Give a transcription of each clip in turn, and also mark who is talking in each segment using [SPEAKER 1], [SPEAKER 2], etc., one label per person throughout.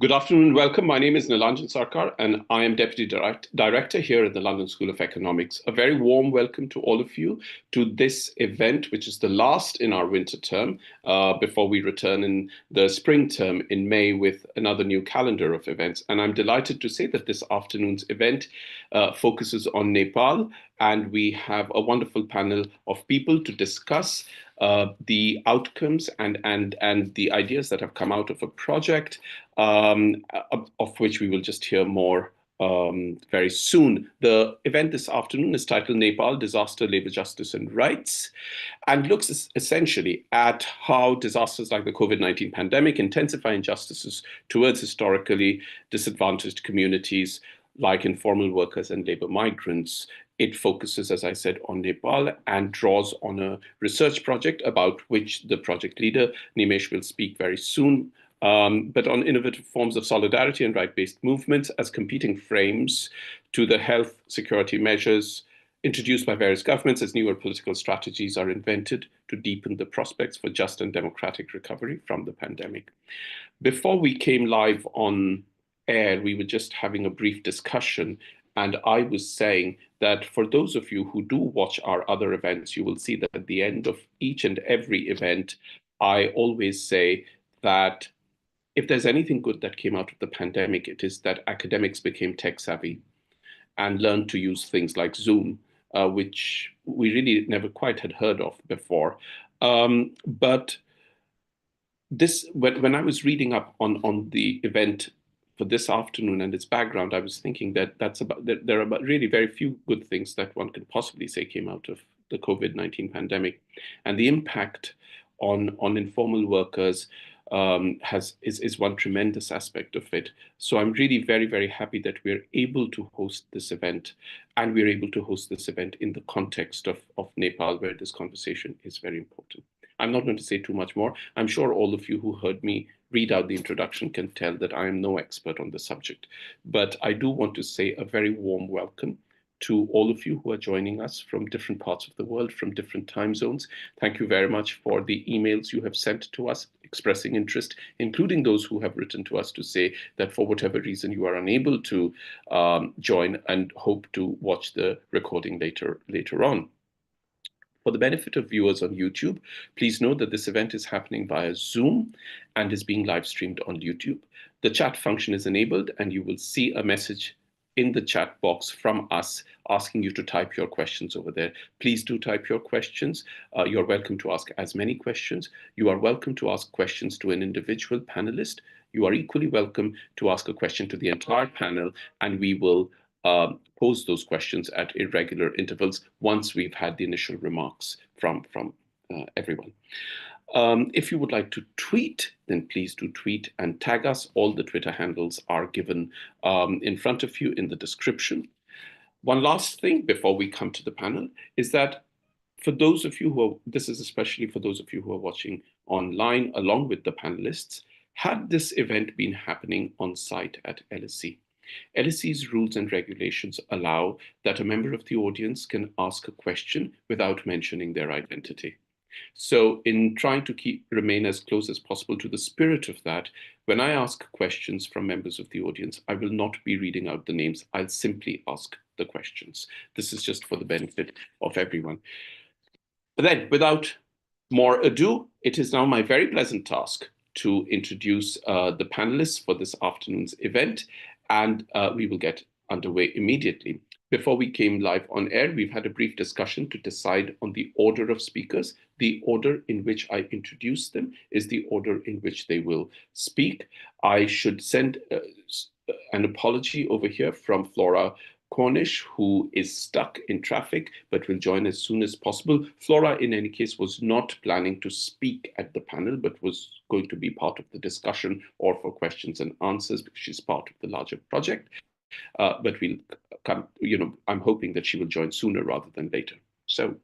[SPEAKER 1] Good afternoon, welcome. My name is Nilanjan Sarkar, and I am Deputy Director here at the London School of Economics. A very warm welcome to all of you to this event, which is the last in our winter term, before we return in the spring term in May with another new calendar of events. And I'm delighted to say that this afternoon's event focuses on Nepal, and we have a wonderful panel of people to discuss the outcomes and the ideas that have come out of a project of which we will just hear more very soon. The event this afternoon is titled Nepal, Disaster, Labor Justice and Rights, and looks essentially at how disasters like the COVID-19 pandemic intensify injustices towards historically disadvantaged communities like informal workers and labor migrants. It focuses, as I said, on Nepal and draws on a research project about which the project leader, Nimesh, will speak very soon, but on innovative forms of solidarity and right-based movements as competing frames to the health security measures introduced by various governments as newer political strategies are invented to deepen the prospects for just and democratic recovery from the pandemic. Before we came live on air, we were just having a brief discussion, and I was saying that for those of you who do watch our other events, you will see that at the end of each and every event, I always say that if there's anything good that came out of the pandemic, it is that academics became tech savvy and learned to use things like Zoom, which we really never quite had heard of before. But this, when I was reading up on the event for this afternoon and its background, I was thinking that there are really very few good things that one could possibly say came out of the COVID-19 pandemic, and the impact on informal workers is one tremendous aspect of it. So I'm really very, very happy that we're able to host this event, and we're able to host this event in the context of Nepal, where this conversation is very important. I'm not going to say too much more. I'm sure all of you who heard me read out the introduction can tell that I am no expert on the subject, but I do want to say a very warm welcome to all of you who are joining us from different parts of the world, from different time zones. Thank you very much for the emails you have sent to us expressing interest, including those who have written to us to say that for whatever reason you are unable to join and hope to watch the recording later on. For the benefit of viewers on YouTube, please note that this event is happening via Zoom and is being live streamed on YouTube. The chat function is enabled, and you will see a message in the chat box from us asking you to type your questions over there. Please do type your questions. You're welcome to ask as many questions. You are welcome to ask questions to an individual panelist. You are equally welcome to ask a question to the entire panel, and we will pose those questions at irregular intervals once we've had the initial remarks from everyone. If you would like to tweet, then please do tweet and tag us. All the Twitter handles are given in front of you in the description. One last thing before we come to the panel is that for those of you who are, this is especially for those of you who are watching online along with the panelists, had this event been happening on site at LSE, LSE's rules and regulations allow that a member of the audience can ask a question without mentioning their identity. So in trying to remain as close as possible to the spirit of that, when I ask questions from members of the audience, I will not be reading out the names. I'll simply ask the questions. This is just for the benefit of everyone. But then, without more ado, it is now my very pleasant task to introduce the panelists for this afternoon's event, and we will get underway immediately. Before we came live on air, we've had a brief discussion to decide on the order of speakers. The order in which I introduce them is the order in which they will speak. I should send an apology over here from Flora Cornish, who is stuck in traffic, but will join as soon as possible. Flora, in any case, was not planning to speak at the panel, but was going to be part of the discussion or for questions and answers because she's part of the larger project. But we'll come, I'm hoping that she will join sooner rather than later. So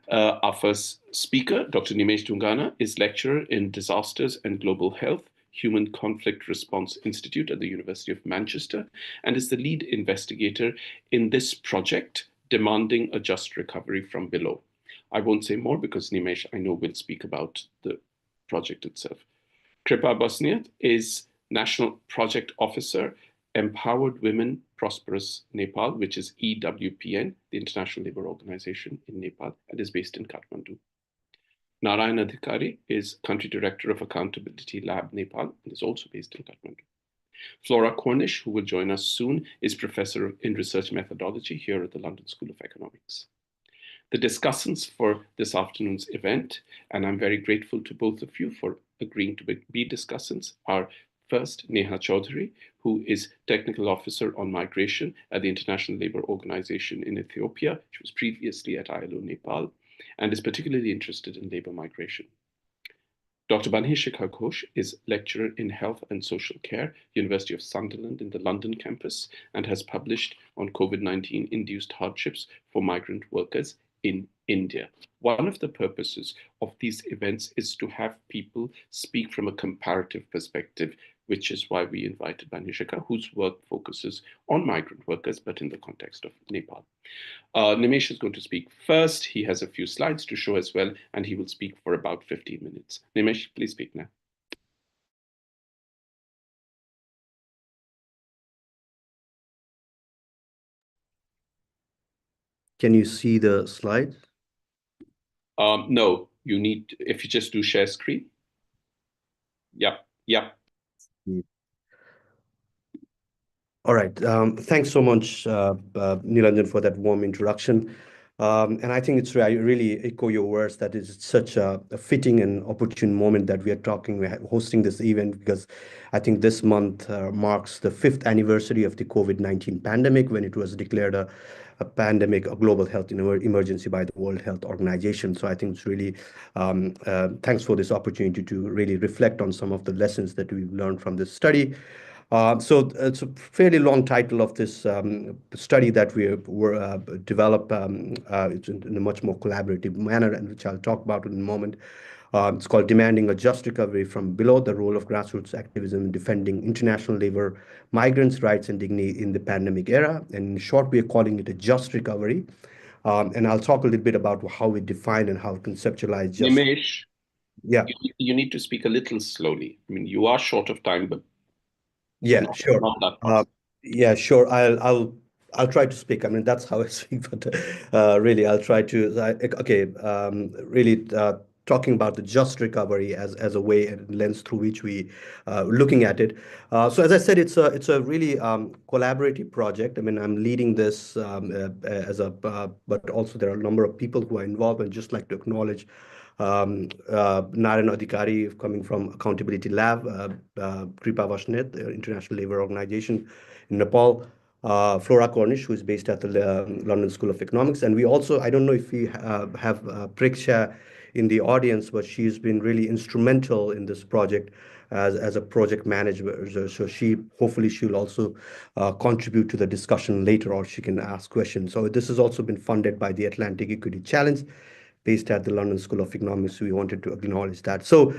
[SPEAKER 1] our first speaker, Dr. Nimesh Dhungana, is lecturer in disasters and global health, Human Conflict Response Institute at the University of Manchester, and is the lead investigator in this project, Demanding a Just Recovery from Below. I won't say more because Nimesh, I know, will speak about the project itself. Kripa Basnyat is National Project Officer, Empowered Women Prosperous Nepal, which is EWPN, the International Labour Organization in Nepal, and is based in Kathmandu. Narayan Adhikari is Country Director of Accountability Lab Nepal and is also based in Kathmandu. Flora Cornish, who will join us soon, is Professor in Research Methodology here at the London School of Economics. The discussants for this afternoon's event, and I'm very grateful to both of you for agreeing to be discussants, are first Neha Chaudhary, who is Technical Officer on Migration at the International Labour Organization in Ethiopia. She was previously at ILO Nepal and is particularly interested in labour migration. Dr. Banhishika Ghosh is lecturer in health and social care, University of Sunderland in the London campus, and has published on COVID-19 induced hardships for migrant workers in India. One of the purposes of these events is to have people speak from a comparative perspective, which is why we invited Banhishika, whose work focuses on migrant workers, but in the context of Nepal. Nimesh is going to speak first. He has a few slides to show as well, and he will speak for about 15 minutes. Nimesh, please speak now.
[SPEAKER 2] Can you see the slide?
[SPEAKER 1] No, you need, if you just do share screen. Yep.
[SPEAKER 2] All right. Thanks so much, Nilanjan, for that warm introduction. And I think it's really echo your words that it's such a fitting and opportune moment that we're hosting this event, because I think this month marks the 5th anniversary of the COVID-19 pandemic, when it was declared a pandemic, a global health emergency by the World Health Organization. So I think it's really thanks for this opportunity to really reflect on some of the lessons that we've learned from this study. So it's a fairly long title of this study that we were developed. It's in a much more collaborative manner, and which I'll talk about in a moment. It's called Demanding a Just Recovery from Below, the Role of Grassroots Activism in Defending International Labor, Migrants' Rights and Dignity in the Pandemic Era. And in short, we are calling it a just recovery. And I'll talk a little bit about how we define and how we conceptualize just.
[SPEAKER 1] Nimesh,
[SPEAKER 2] yeah,
[SPEAKER 1] you need to speak a little slowly. I mean, you are short of time, but
[SPEAKER 2] yeah, sure.
[SPEAKER 1] not that fast.
[SPEAKER 2] Yeah, sure. I'll try to speak. I mean, that's how I speak, but really, I'll try to. Okay, really talking about the just recovery as a way and lens through which we looking at it. So as I said, it's a really collaborative project. I mean, I'm leading this but also there are a number of people who are involved, and just like to acknowledge Narayan Adhikari coming from Accountability Lab, Kripa, Basnyat, the International Labour Organization in Nepal, Flora Cornish, who is based at the London School of Economics. And we also, I don't know if we have Preksha in the audience, but she's been really instrumental in this project as a project manager. So hopefully she'll also contribute to the discussion later, or she can ask questions. So this has also been funded by the Atlantic Equity Challenge, based at the London School of Economics. We wanted to acknowledge that. So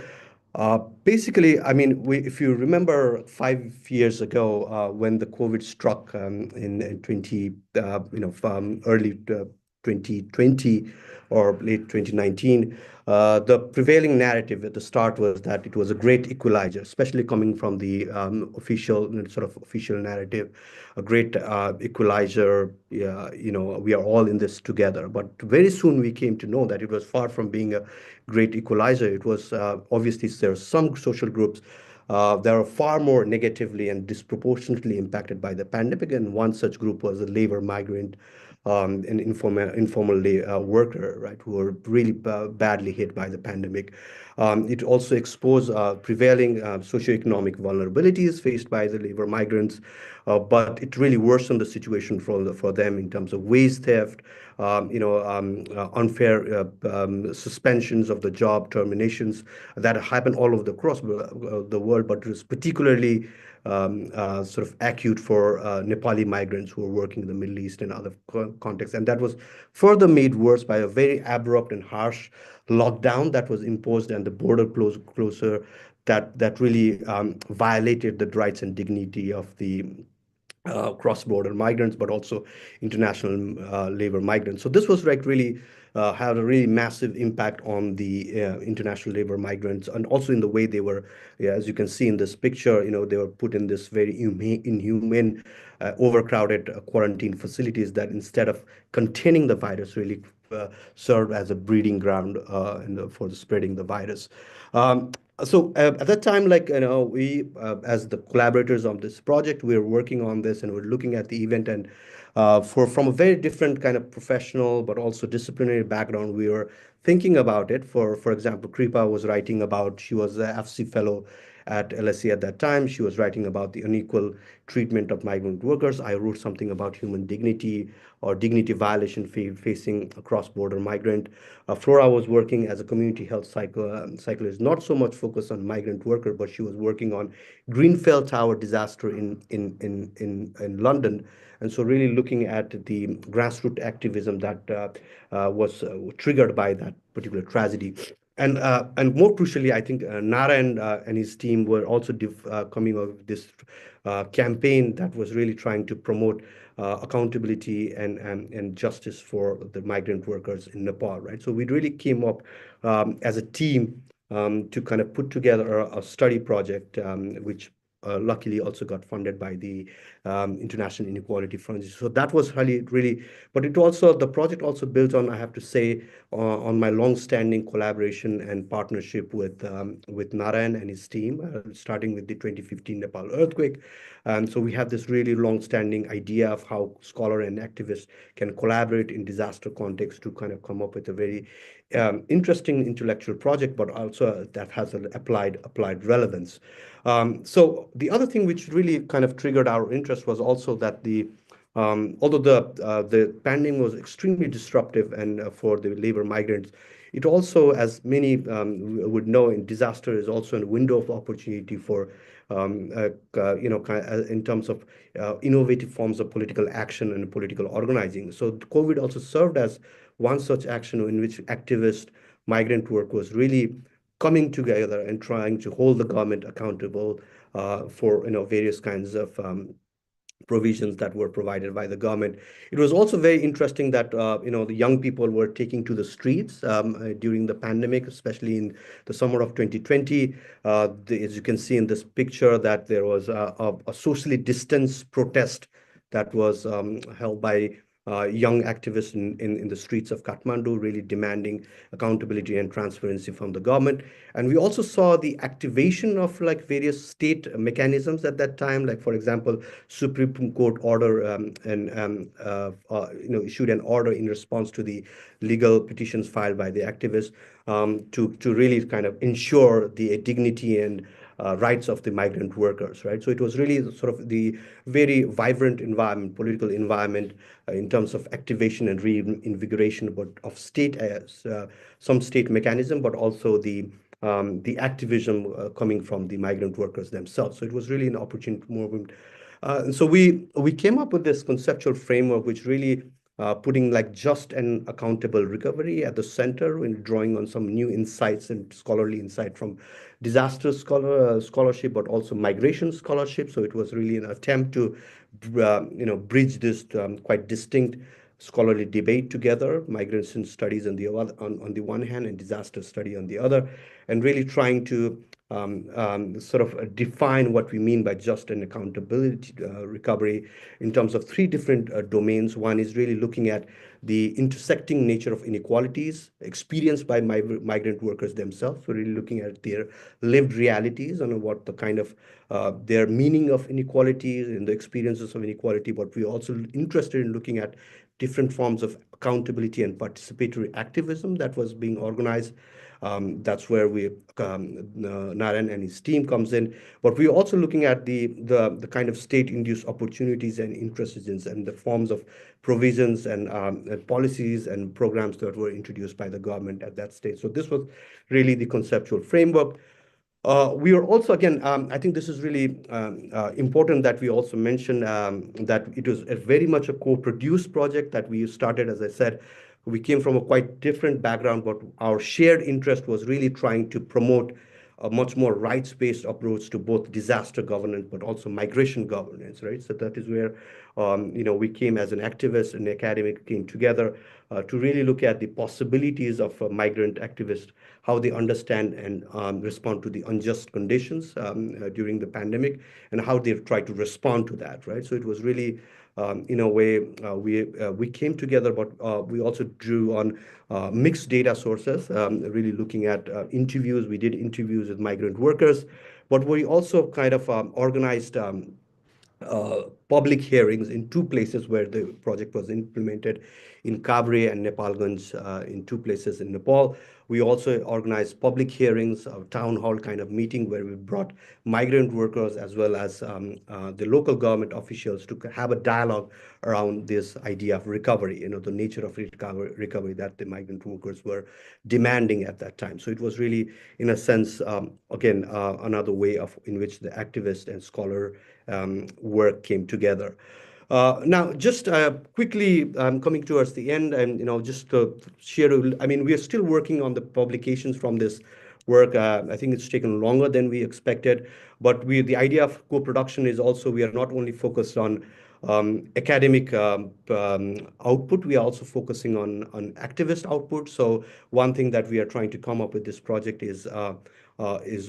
[SPEAKER 2] basically, I mean, if you remember 5 years ago, when the COVID struck in 20, from early 2020 or late 2019, the prevailing narrative at the start was that it was a great equalizer, especially coming from the official narrative, a great equalizer. We are all in this together. But very soon we came to know that it was far from being a great equalizer. It was obviously there are some social groups that are far more negatively and disproportionately impacted by the pandemic, and one such group was the labor migrant and informal worker, right, who were really badly hit by the pandemic. It also exposed prevailing socioeconomic vulnerabilities faced by the labor migrants, but it really worsened the situation for them in terms of wage theft, unfair suspensions of the job, terminations that happen all over across the world, but it was particularly sort of acute for Nepali migrants who are working in the Middle East and other contexts. And that was further made worse by a very abrupt and harsh lockdown that was imposed, and the border closer that really violated the rights and dignity of the cross-border migrants, but also international labor migrants. So this was like really had a really massive impact on the international labor migrants, and also in the way they were, yeah, as you can see in this picture, they were put in this very inhumane, overcrowded quarantine facilities that instead of containing the virus, really served as a breeding ground for the spreading the virus. So at that time, like, we, as the collaborators of this project, we were working on this and we're looking at the event, and from a very different kind of professional but also disciplinary background, we were thinking about it. For example, Kripa was writing about, she was a FSEE fellow at LSE at that time. She was writing about the unequal treatment of migrant workers. I wrote something about human dignity or dignity violation facing a cross-border migrant. Flora was working as a community health cyclist, not so much focused on migrant worker, but she was working on Grenfell Tower disaster in London. And so really looking at the grassroots activism that was triggered by that particular tragedy. And more crucially, I think Narayan and his team were also coming up with this campaign that was really trying to promote accountability and justice for the migrant workers in Nepal, right? So we really came up as a team to kind of put together a study project, which luckily also got funded by the International Inequality Fund. So that was really, but the project also built on, I have to say, on my long-standing collaboration and partnership with Narayan and his team, starting with the 2015 Nepal earthquake. So we have this really long-standing idea of how scholar and activists can collaborate in disaster context to kind of come up with a very interesting intellectual project, but also that has an applied relevance. So the other thing which really kind of triggered our interest was also that although the pandemic was extremely disruptive and for the labor migrants, it also, as many would know, in disaster is also a window of opportunity for in terms of innovative forms of political action and political organizing. So COVID also served as one such action in which activist migrant work was really coming together and trying to hold the government accountable for various kinds of provisions that were provided by the government. It was also very interesting that the young people were taking to the streets during the pandemic, especially in the summer of 2020. As you can see in this picture, that there was a socially distanced protest that was held by young activists in the streets of Kathmandu, really demanding accountability and transparency from the government. And we also saw the activation of like various state mechanisms at that time, like for example, Supreme Court order issued an order in response to the legal petitions filed by the activists to really kind of ensure the dignity and rights of the migrant workers, right? So it was really sort of the very vibrant environment, political environment in terms of activation and reinvigoration, but of state as some state mechanism, but also the activism coming from the migrant workers themselves. So it was really an opportunity movement. So we came up with this conceptual framework, which really putting like just and accountable recovery at the center, and drawing on some new insights and scholarly insight from disaster scholarship, but also migration scholarship. So it was really an attempt to bridge this quite distinct scholarly debate together, migration studies on the one hand and disaster study on the other, and really trying to sort of define what we mean by just and accountability recovery in terms of three different domains. One is really looking at the intersecting nature of inequalities experienced by migrant workers themselves. So really looking at their lived realities and what the kind of their meaning of inequalities and the experiences of inequality. But we're also interested in looking at different forms of accountability and participatory activism that was being organized. That's where Narayan and his team comes in. But we're also looking at the kind of state-induced opportunities and interests and the forms of provisions and policies and programs that were introduced by the government at that stage. So this was really the conceptual framework. We are also, again, I think this is really important that we also mention that it was very much a co-produced project that we started. As I said, we came from a quite different background, but our shared interest was really trying to promote a much more rights-based approach to both disaster governance, but also migration governance, right? So that is where, we came as an activist and academic came together to really look at the possibilities of migrant activists, how they understand and respond to the unjust conditions during the pandemic, and how they try to respond to that, right? So it was really, in a way, we came together, but we also drew on mixed data sources, really looking at interviews. We did interviews with migrant workers, but we also kind of organized public hearings in two places where the project was implemented, in Kabre and Nepalganj, in two places in Nepal. We also organized public hearings, a town hall kind of meeting where we brought migrant workers as well as the local government officials to have a dialogue around this idea of recovery, the nature of recovery that the migrant workers were demanding at that time. So it was really, in a sense, again, another way in which the activist and scholar work came together. Now, just quickly coming towards the end, and just to share, I mean, we are still working on the publications from this work. I think it's taken longer than we expected, but the idea of co-production is also, we are not only focused on academic output, we are also focusing on activist output. So one thing that we are trying to come up with this project is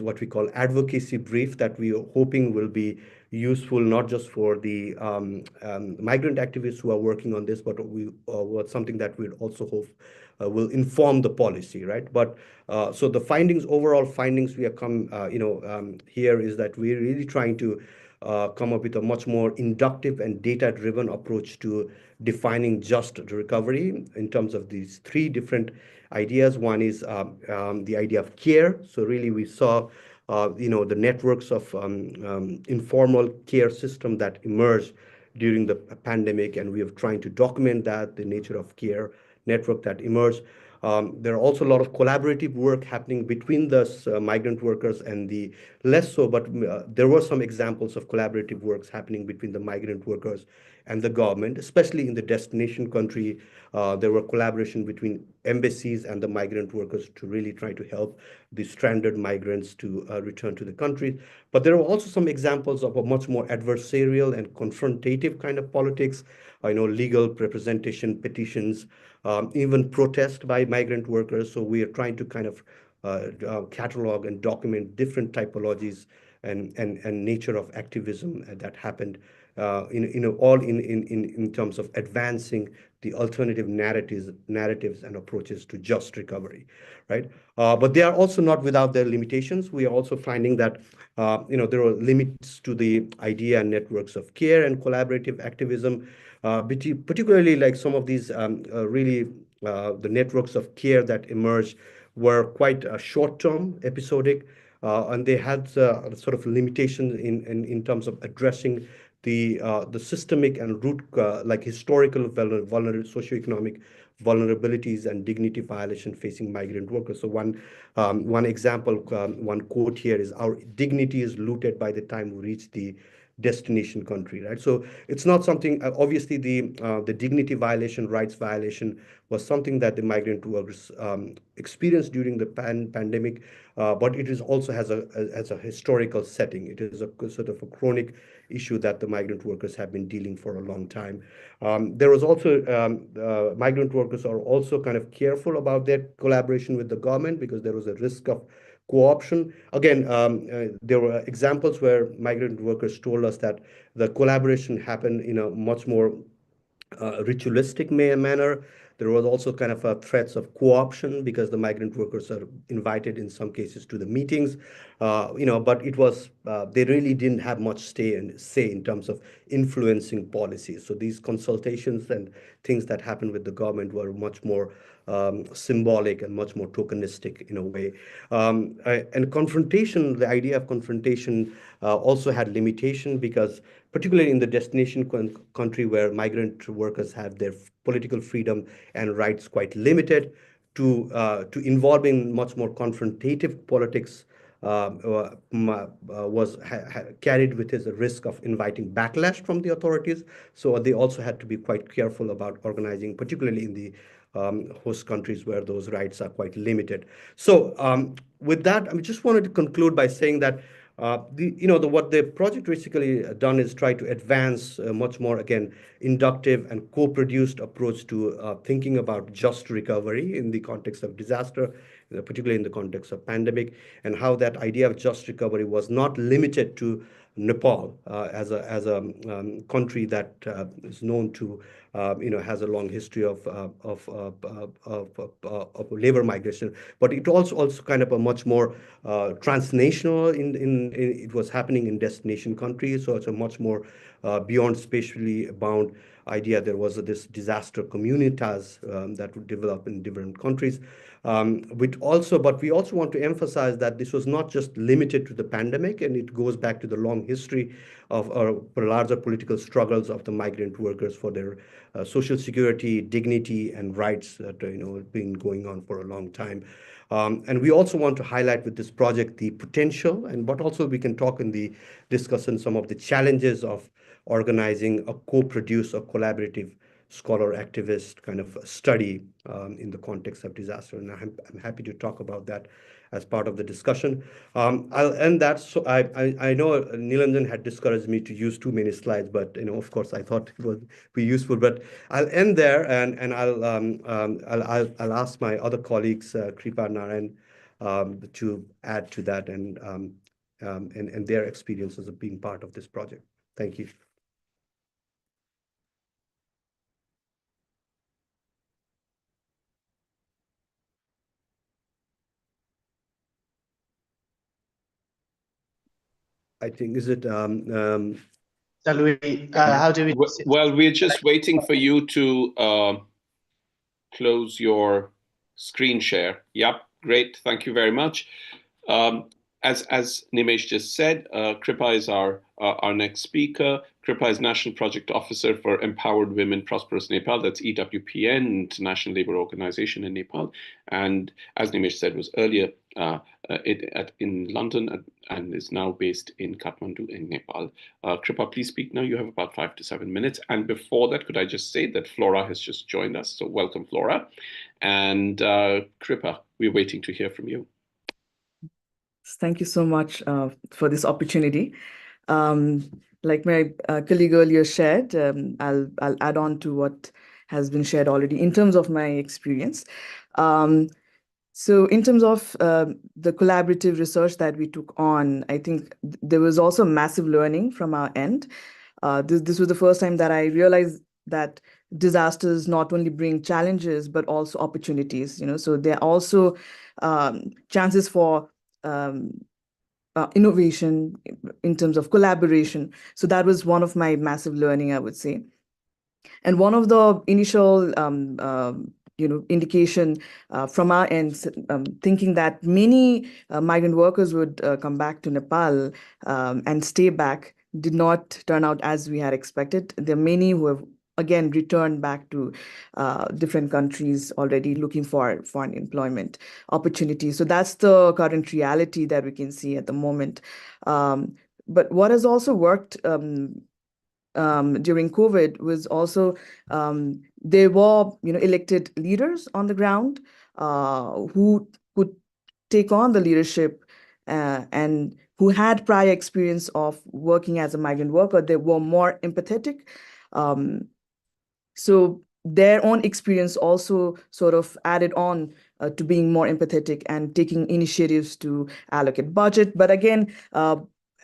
[SPEAKER 2] what we call advocacy brief, that we are hoping will be useful not just for the migrant activists who are working on this, but something that we also hope will inform the policy, right? But so the overall findings we have come, here is that we're really trying to come up with a much more inductive and data-driven approach to defining just recovery in terms of these three different ideas. One is the idea of care. So really we saw the networks of informal care system that emerged during the pandemic, and we are trying to document that, the nature of care network that emerged. There are also a lot of collaborative work happening between the migrant workers and the less so, but there were some examples of collaborative works happening between the migrant workers and the government, especially in the destination country. There were collaboration between embassies and the migrant workers to really try to help the stranded migrants to return to the country. But there are also some examples of a much more adversarial and confrontative kind of politics, legal representation, petitions, even protest by migrant workers. So we are trying to kind of catalog and document different typologies and nature of activism that happened all in terms of advancing the alternative narratives and approaches to just recovery, right? But they are also not without their limitations. We are also finding that there are limits to the idea and networks of care and collaborative activism, particularly like some of these really the networks of care that emerged were quite short-term, episodic, and they had sort of limitations in terms of addressing the systemic and root, like historical socioeconomic vulnerabilities and dignity violation facing migrant workers. So one example, one quote here is, "Our dignity is looted by the time we reach the destination country," right? So it's not something, obviously the dignity violation, rights violation was something that the migrant workers experienced during the pandemic, but it is also has a historical setting. It is a sort of a chronic issue that the migrant workers have been dealing for a long time. There was also, migrant workers are also kind of careful about their collaboration with the government because there was a risk of co-option. Again, there were examples where migrant workers told us that the collaboration happened in a much more ritualistic manner. There was also kind of threats of co-option because the migrant workers are invited in some cases to the meetings, but it was they really didn't have much say in terms of influencing policies. So these consultations and things that happened with the government were much more symbolic and much more tokenistic in a way. And confrontation, the idea of confrontation also had limitation because particularly in the destination country where migrant workers have their political freedom and rights quite limited, to involving much more confrontative politics was carried with its risk of inviting backlash from the authorities. So they also had to be quite careful about organizing, particularly in the host countries where those rights are quite limited. So with that, I just wanted to conclude by saying that what the project basically done is try to advance much more, again, inductive and co-produced approach to thinking about just recovery in the context of disaster, particularly in the context of pandemic, and how that idea of just recovery was not limited to Nepal as a country that is known to has a long history of labor migration, but it also kind of a much more transnational. It was happening in destination countries, so it's a much more beyond spatially bound idea. There was this disaster communitas that would develop in different countries. But we also want to emphasize that this was not just limited to the pandemic, and it goes back to the long history of larger political struggles of the migrant workers for their social security, dignity, and rights that been going on for a long time. And we also want to highlight with this project the potential, but also we can talk in the discussion some of the challenges of organizing a co-produced or collaborative scholar activist kind of study in the context of disaster. And I'm happy to talk about that as part of the discussion. I'll end that. So I know Nilanjan had discouraged me to use too many slides, but of course I thought it would be useful. But I'll end there, and I'll ask my other colleagues, Kripa and Narayan, to add to that and their experiences of being part of this project. Thank you. I think, is it?
[SPEAKER 3] How do we?
[SPEAKER 1] Well, we're just waiting for you to close your screen share. Yep, great. Thank you very much. As Nimesh just said, Kripa is our next speaker. Kripa is National Project Officer for Empowered Women Prosperous Nepal. That's EWPN, International Labour Organization in Nepal. And as Nimesh said, was earlier in London and is now based in Kathmandu in Nepal. Kripa, please speak now. You have about 5 to 7 minutes. And before that, could I just say that Flora has just joined us. So welcome, Flora. And Kripa, we're waiting to hear from you.
[SPEAKER 4] Thank you so much for this opportunity. Like my colleague earlier shared, I'll add on to what has been shared already in terms of my experience. So in terms of the collaborative research that we took on, I think there was also massive learning from our end. This was the first time that I realized that disasters not only bring challenges, but also opportunities. So there are also chances for innovation in terms of collaboration. So that was one of my massive learning, I would say. And one of the initial indication from our end, thinking that many migrant workers would come back to Nepal and stay back, did not turn out as we had expected. There are many who have again returned back to different countries already looking for foreign employment opportunities. So that's the current reality that we can see at the moment. But what has also worked during COVID was also there were elected leaders on the ground who could take on the leadership and who had prior experience of working as a migrant worker. They were more empathetic. So their own experience also sort of added on to being more empathetic and taking initiatives to allocate budget. But again,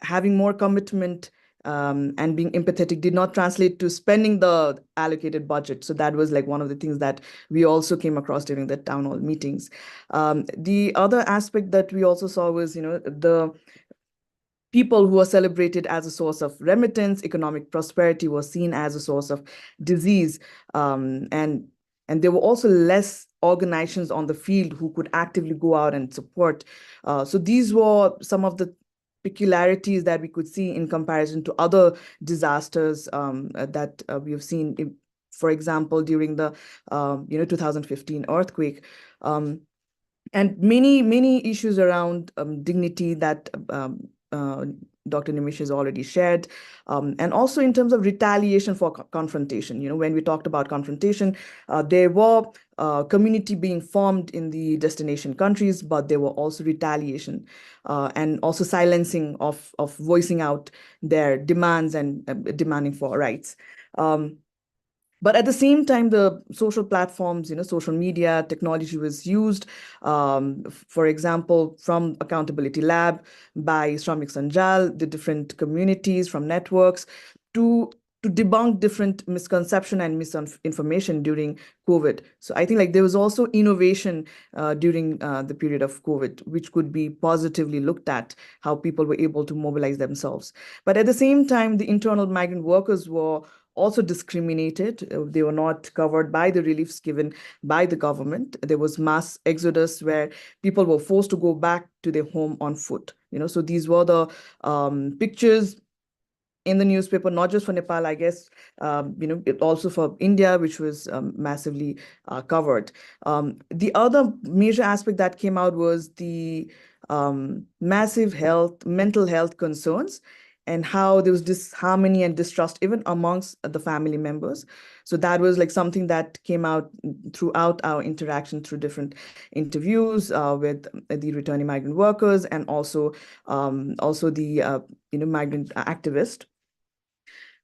[SPEAKER 4] having more commitment and being empathetic did not translate to spending the allocated budget. So that was like one of the things that we also came across during the town hall meetings. The other aspect that we also saw was, the people who are celebrated as a source of remittance, economic prosperity was seen as a source of disease. And there were also less organizations on the field who could actively go out and support. So these were some of the peculiarities that we could see in comparison to other disasters that we have seen, for example, during the 2015 earthquake. And many issues around dignity that Dr. Nimesh has already shared. And also in terms of retaliation for confrontation, when we talked about confrontation, there were community being formed in the destination countries, but there were also retaliation and also silencing of voicing out their demands and demanding for rights. But at the same time, the social platforms, social media technology was used, for example, from Accountability Lab by Shramik Sanjal, the different communities from networks to debunk different misconception and misinformation during COVID. So I think there was also innovation during the period of COVID, which could be positively looked at, how people were able to mobilize themselves. But at the same time, the internal migrant workers were also discriminated. They were not covered by the reliefs given by the government. There was mass exodus where people were forced to go back to their home on foot. So these were the pictures in the newspaper, not just for Nepal, I guess, also for India, which was massively covered. The other major aspect that came out was the massive mental health concerns, and how there was disharmony and distrust even amongst the family members. So that was something that came out throughout our interaction through different interviews with the returning migrant workers and also the migrant activists.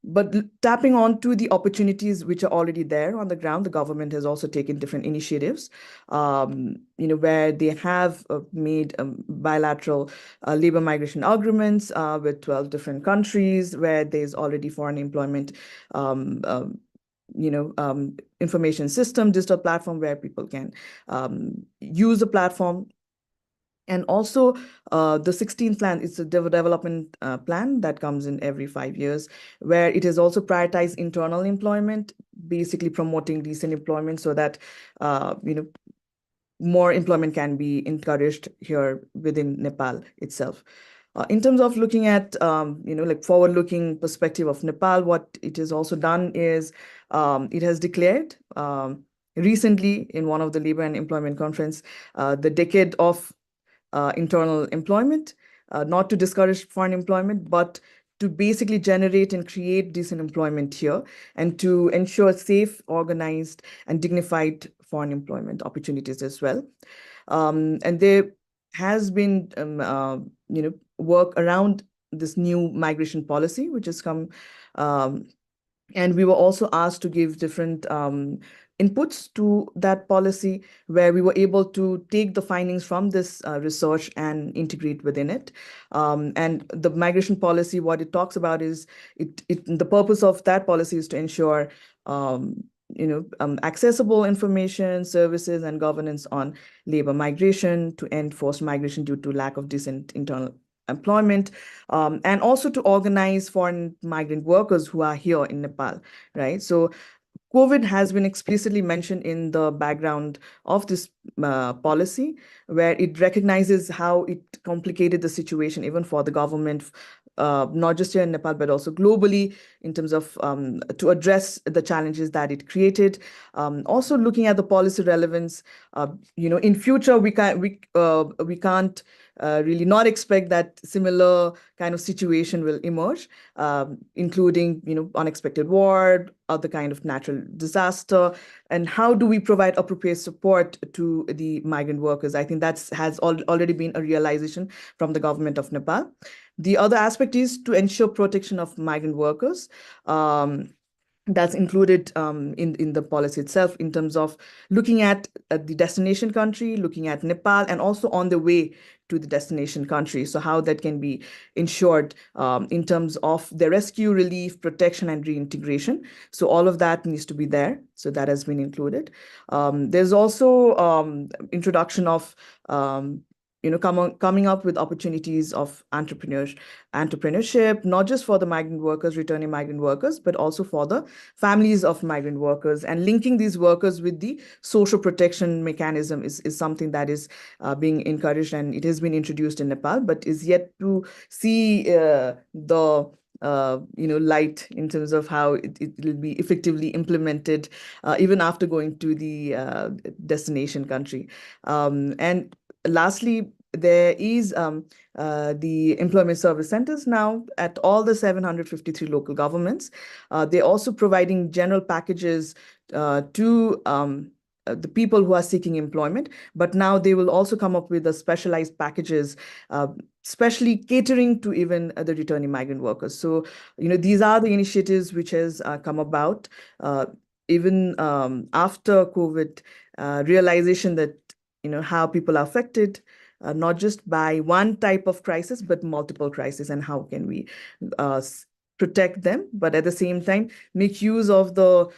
[SPEAKER 4] But tapping on to the opportunities which are already there on the ground, the government has also taken different initiatives, where they have made bilateral labor migration agreements with 12 different countries, where there's already foreign employment information system, digital platform where people can use the platform. And also the 16th plan is a development plan that comes in every 5 years, where it has also prioritized internal employment, basically promoting decent employment so that more employment can be encouraged here within Nepal itself. In terms of looking at forward-looking perspective of Nepal, what it has also done is it has declared recently in one of the labor and employment conference the decade of internal employment, not to discourage foreign employment, but to basically generate and create decent employment here and to ensure safe, organized, and dignified foreign employment opportunities as well. And there has been, work around this new migration policy, which has come. And we were also asked to give different inputs to that policy, where we were able to take the findings from this research and integrate within it. And the migration policy, what it talks about is the purpose of that policy is to ensure accessible information, services, and governance on labor migration, to end forced migration due to lack of decent internal employment, and also to organize foreign migrant workers who are here in Nepal, right? So COVID has been explicitly mentioned in the background of this policy, where it recognizes how it complicated the situation even for the government, not just here in Nepal, but also globally, in terms of to address the challenges that it created. Also looking at the policy relevance, in future, we can't really not expect that similar kind of situation will emerge, including, unexpected war, other kind of natural disaster, and how do we provide appropriate support to the migrant workers? I think that has already been a realization from the government of Nepal. The other aspect is to ensure protection of migrant workers. That's included in the policy itself, in terms of looking at the destination country, looking at Nepal, and also on the way to the destination country. So how that can be ensured in terms of the rescue, relief, protection, and reintegration. So all of that needs to be there. So that has been included. There's also introduction of coming up with opportunities of entrepreneurship, not just for the migrant workers, returning migrant workers, but also for the families of migrant workers, and linking these workers with the social protection mechanism is something that is being encouraged, and it has been introduced in Nepal, but is yet to see the light in terms of how it will be effectively implemented even after going to the destination country. And lastly, there is the employment service centers now at all the 753 local governments. They're also providing general packages to the people who are seeking employment, but now they will also come up with the specialized packages, especially catering to even the returning migrant workers. So, these are the initiatives which has come about even after COVID, realization that, how people are affected, not just by one type of crisis, but multiple crises, and how can we protect them, but at the same time, make use of the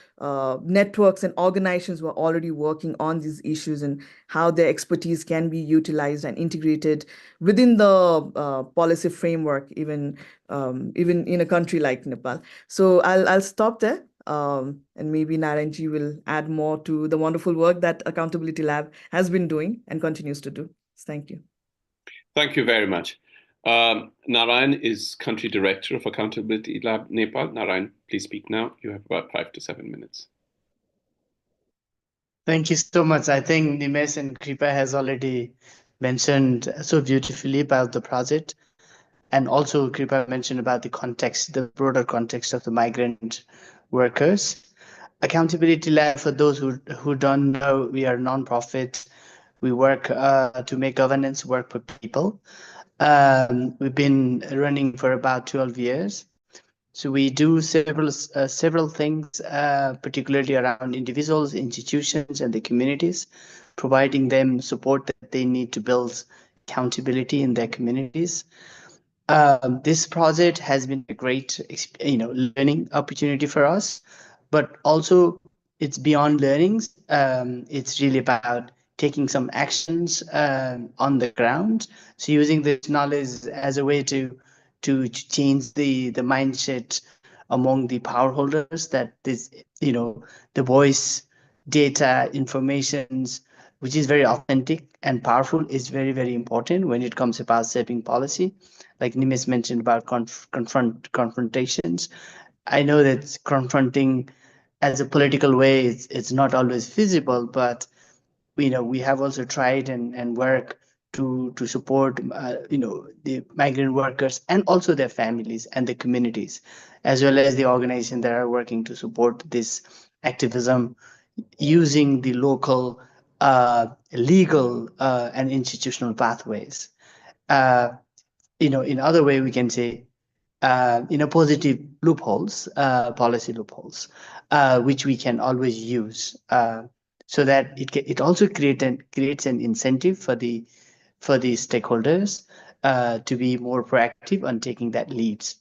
[SPEAKER 4] networks and organizations who are already working on these issues and how their expertise can be utilized and integrated within the policy framework, even in a country like Nepal. So I'll stop there. And maybe Narayanji will add more to the wonderful work that Accountability Lab has been doing and continues to do. Thank you.
[SPEAKER 1] Thank you very much. Narayan is Country Director of Accountability Lab Nepal. Narayan, please speak now. You have about 5 to 7 minutes.
[SPEAKER 3] Thank you so much. I think Nimesh and Kripa has already mentioned so beautifully about the project. And also Kripa mentioned about the context, the broader context of the migrant workers. Accountability Lab, for those who don't know, we are a nonprofit. We work to make governance work for people. We've been running for about 12 years. So we do several things, particularly around individuals, institutions, and the communities, providing them support that they need to build accountability in their communities. This project has been a great, learning opportunity for us, but also it's beyond learnings. It's really about taking some actions on the ground. So using this knowledge as a way to change the mindset among the power holders that this, the voice, data, informations, which is very authentic and powerful, is very, very important when it comes about shaping policy. Like Nimesh mentioned about confrontations. I know that confronting as a political way, it's not always feasible, but we have also tried and work to support the migrant workers and also their families and the communities, as well as the organizations that are working to support this activism using the local legal and institutional pathways. In other way, we can say positive loopholes, policy loopholes, which we can always use, so that it also creates an incentive for the stakeholders to be more proactive on taking that leads.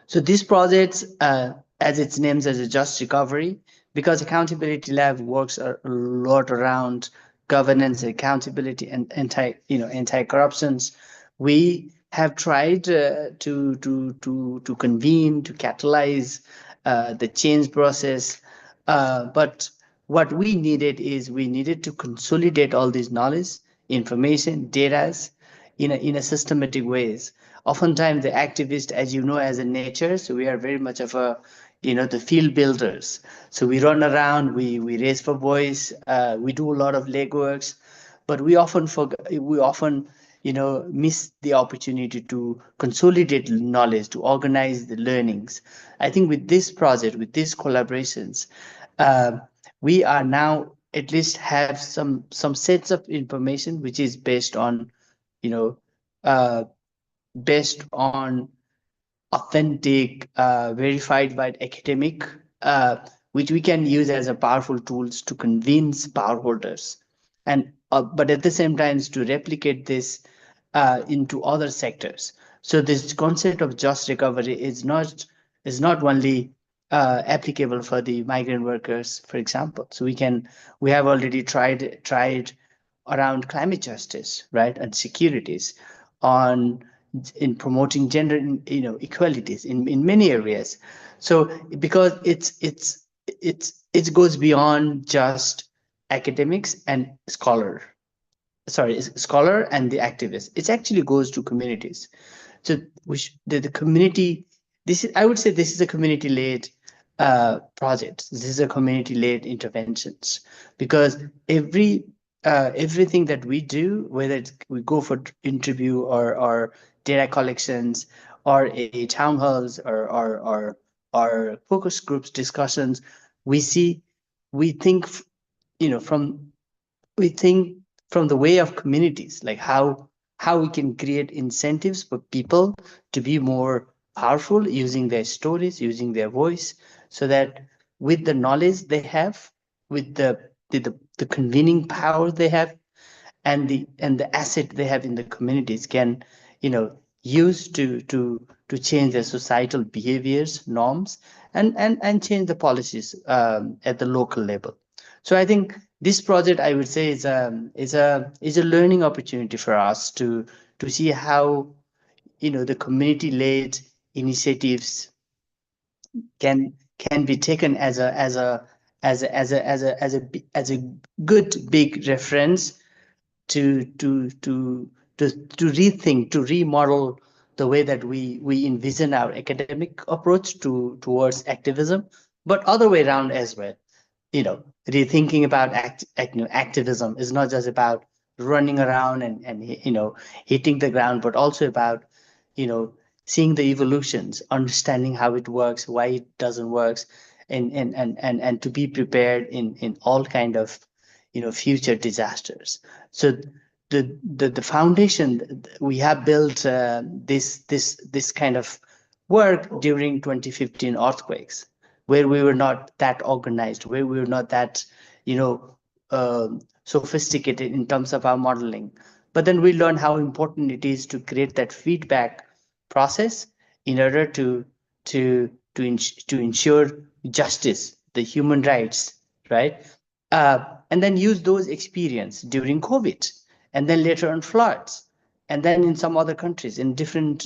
[SPEAKER 3] So this project, as its name as a just recovery, because Accountability Lab works a lot around governance, accountability, and anti-corruptions. We have tried to convene, to catalyze the change process, but what we needed to consolidate all this knowledge, information, data in a systematic ways. Oftentimes the activist, as you know, as a nature, so we are very much of a the field builders. So we run around, we raise for voice, we do a lot of legworks, but we often miss the opportunity to consolidate knowledge, to organize the learnings. I think with this project, with these collaborations, we are now at least have some sets of information which is based on authentic, verified by academic, which we can use as a powerful tools to convince power holders, and but at the same time to replicate this into other sectors. So this concept of just recovery is not only applicable for the migrant workers, for example. So we have already tried around climate justice, right, and securities, in promoting gender equalities in many areas. So because it goes beyond just academics and scholar and the activists. It actually goes to communities. So the community, I would say this is a community-led project. This is a community-led interventions, because every everything that we do, whether we go for interview or data collections or a town halls or focus groups discussions, we think, we think from the way of communities, like how we can create incentives for people to be more powerful using their stories, using their voice, so that with the knowledge they have, with the convening power they have, and the asset they have in the communities, can use to change their societal behaviors, norms, and change the policies at the local level. So I think this project, I would say, is a learning opportunity for us to see how the community-led initiatives can be taken as a good big reference to rethink, to remodel the way that we envision our academic approach towards activism, but other way around as well. Rethinking about activism is not just about running around and hitting the ground, but also about seeing the evolutions, understanding how it works, why it doesn't work, and to be prepared in all kind of future disasters. So the foundation we have built, this kind of work during 2015 earthquakes, where we were not that organized, where we were not that sophisticated in terms of our modeling. But then we learned how important it is to create that feedback process in order to ensure justice, the human rights, right? And then use those experience during COVID, and then later on floods, and then in some other countries in different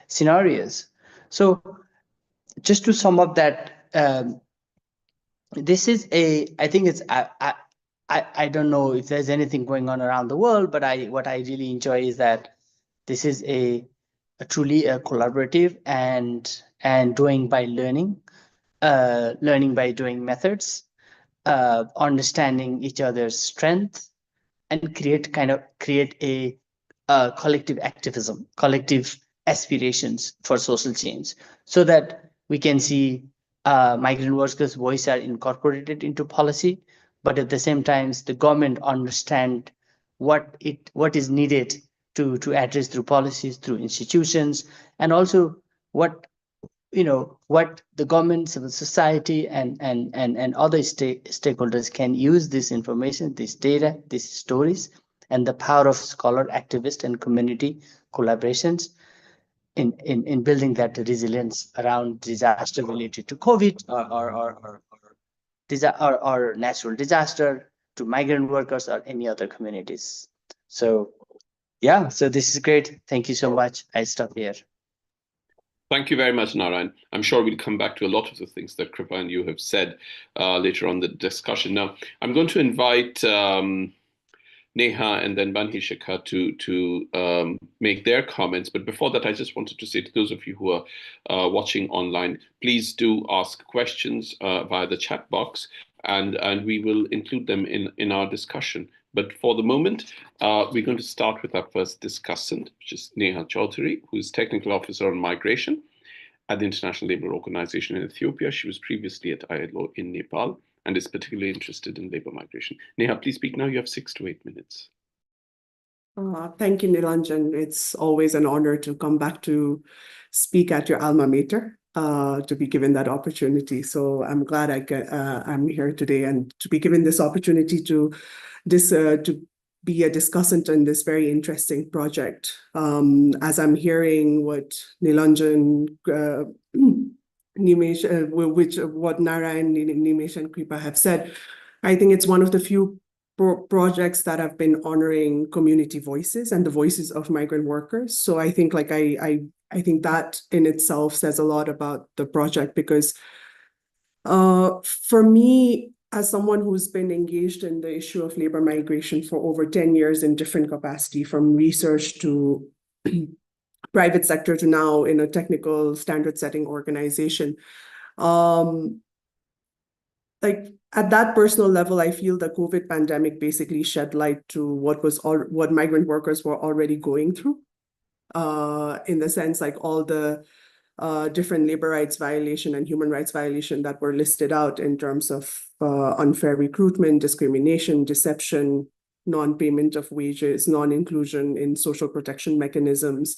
[SPEAKER 3] scenarios. So just to sum up that, this is I think it's I don't know if there's anything going on around the world, but what I really enjoy is that this is a truly a collaborative and doing by learning, learning by doing methods, understanding each other's strength, and create a collective activism, collective aspirations for social change, so that we can see migrant workers' voice are incorporated into policy, but at the same time, the government understand what is needed to address through policies, through institutions, and also what what the government, civil society, and other stakeholders can use this information, this data, these stories, and the power of scholar, activist, and community collaborations in building that resilience around disaster related to COVID or natural disaster, to migrant workers or any other communities. So yeah, so this is great. Thank you so much. I stop here.
[SPEAKER 1] Thank you very much, Narayan. I'm sure we'll come back to a lot of the things that Kripa and you have said later on the discussion. Now, I'm going to invite Neha and then Banhishika to make their comments. But before that, I just wanted to say to those of you who are watching online, please do ask questions via the chat box, and we will include them in our discussion. But for the moment, we're going to start with our first discussant, which is Neha Chaudhary, who is Technical Officer on Migration at the International Labour Organization in Ethiopia. She was previously at ILO in Nepal and is particularly interested in labour migration. Neha, please speak now. You have 6 to 8 minutes.
[SPEAKER 5] Thank you, Nilanjan. It's always an honor to come back to speak at your alma mater, to be given that opportunity. So I'm glad I'm here today and to be given this opportunity to be a discussant in this very interesting project. As I'm hearing what Nilanjan, Nimesh, what Narayan, Nimesh, and Kripa have said, I think it's one of the few projects that have been honoring community voices and the voices of migrant workers. So I think I think that in itself says a lot about the project, because for me, as someone who's been engaged in the issue of labor migration for over 10 years in different capacity, from research to private sector to now in a technical standard setting organization, like at that personal level, I feel the COVID pandemic basically shed light to what migrant workers were already going through. In the sense, like all the different labor rights violation and human rights violation that were listed out in terms of unfair recruitment, discrimination, deception, non-payment of wages, non-inclusion in social protection mechanisms,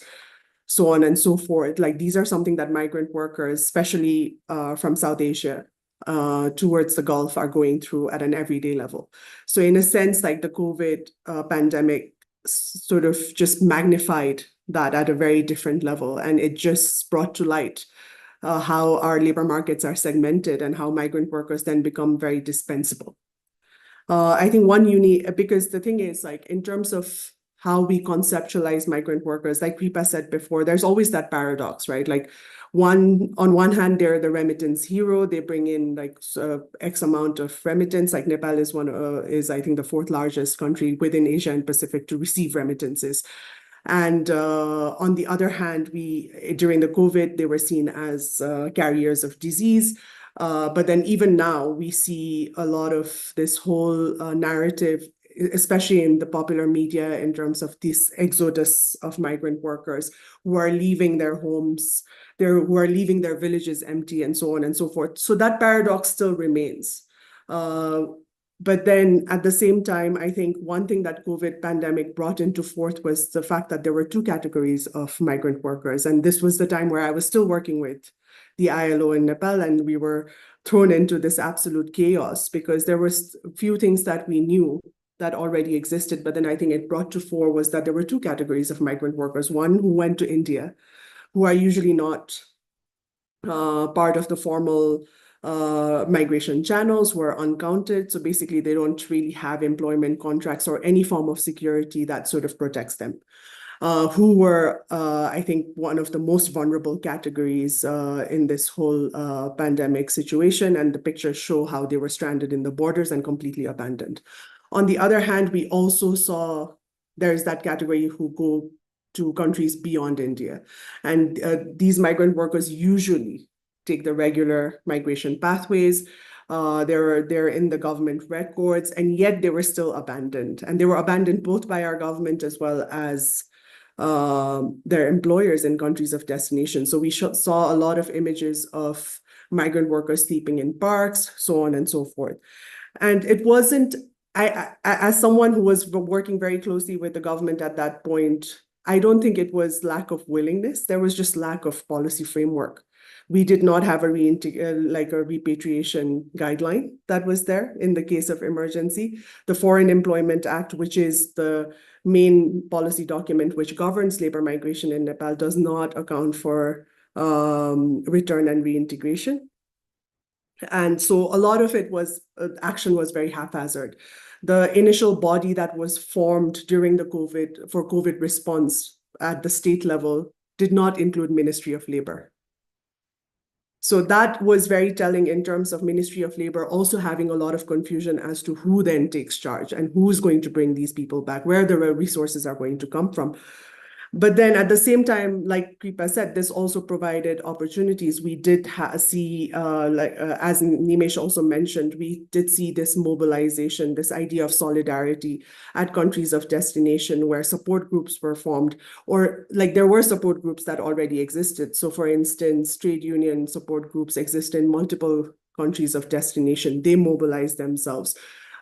[SPEAKER 5] so on and so forth. Like these are something that migrant workers, especially from South Asia, towards the Gulf are going through at an everyday level. So in a sense, like the COVID pandemic sort of just magnified that at a very different level. And it just brought to light how our labor markets are segmented and how migrant workers then become very dispensable. I think because the thing is, like, in terms of how we conceptualize migrant workers, like Kripa said before, there's always that paradox, right? Like on one hand, they're the remittance hero. They bring in like X amount of remittance. Like Nepal is I think the fourth largest country within Asia and Pacific to receive remittances. And on the other hand, during the COVID, they were seen as carriers of disease. But then even now, we see a lot of this whole narrative, especially in the popular media, in terms of this exodus of migrant workers who are leaving their homes, who are leaving their villages empty, and so on and so forth. So that paradox still remains. But then at the same time, I think one thing that COVID pandemic brought into forth was the fact that there were two categories of migrant workers. And this was the time where I was still working with the ILO in Nepal, and we were thrown into this absolute chaos because there was a few things that we knew that already existed. But then I think it brought to fore was that there were two categories of migrant workers. One who went to India, who are usually not part of the formal migration channels, were uncounted. So basically, they don't really have employment contracts or any form of security that sort of protects them. Who were, I think, one of the most vulnerable categories in this whole pandemic situation. And the pictures show how they were stranded in the borders and completely abandoned. On the other hand, we also saw there's that category who go to countries beyond India. And these migrant workers usually take the regular migration pathways. They're in the government records, and yet they were still abandoned. And they were abandoned both by our government as well as their employers in countries of destination. So we saw a lot of images of migrant workers sleeping in parks, so on and so forth. And it wasn't, as someone who was working very closely with the government at that point, I don't think it was lack of willingness. There was just lack of policy framework. We did not have a repatriation guideline that was there in the case of emergency. The Foreign Employment Act, which is the main policy document which governs labor migration in Nepal, does not account for return and reintegration. And so a lot of it was, action was very haphazard. The initial body that was formed during the COVID response at the state level did not include Ministry of Labor. So that was very telling in terms of Ministry of Labor also having a lot of confusion as to who then takes charge and who's going to bring these people back, where the resources are going to come from. But then at the same time, like Kripa said, this also provided opportunities. We did see, as Nimesh also mentioned, we did see this mobilization, this idea of solidarity at countries of destination where support groups were formed, or like there were support groups that already existed. So for instance, trade union support groups exist in multiple countries of destination. They mobilized themselves.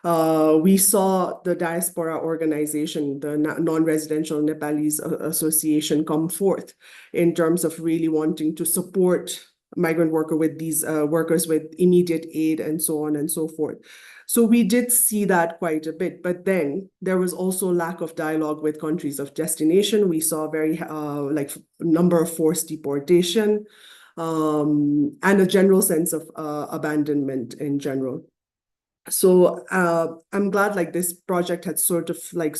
[SPEAKER 5] We saw the diaspora organization, the Non-Residential Nepalese Association, come forth in terms of really wanting to support migrant workers with immediate aid and so on and so forth. So we did see that quite a bit, but then there was also lack of dialogue with countries of destination. We saw very number of forced deportation and a general sense of abandonment in general. So I'm glad like this project had sort of like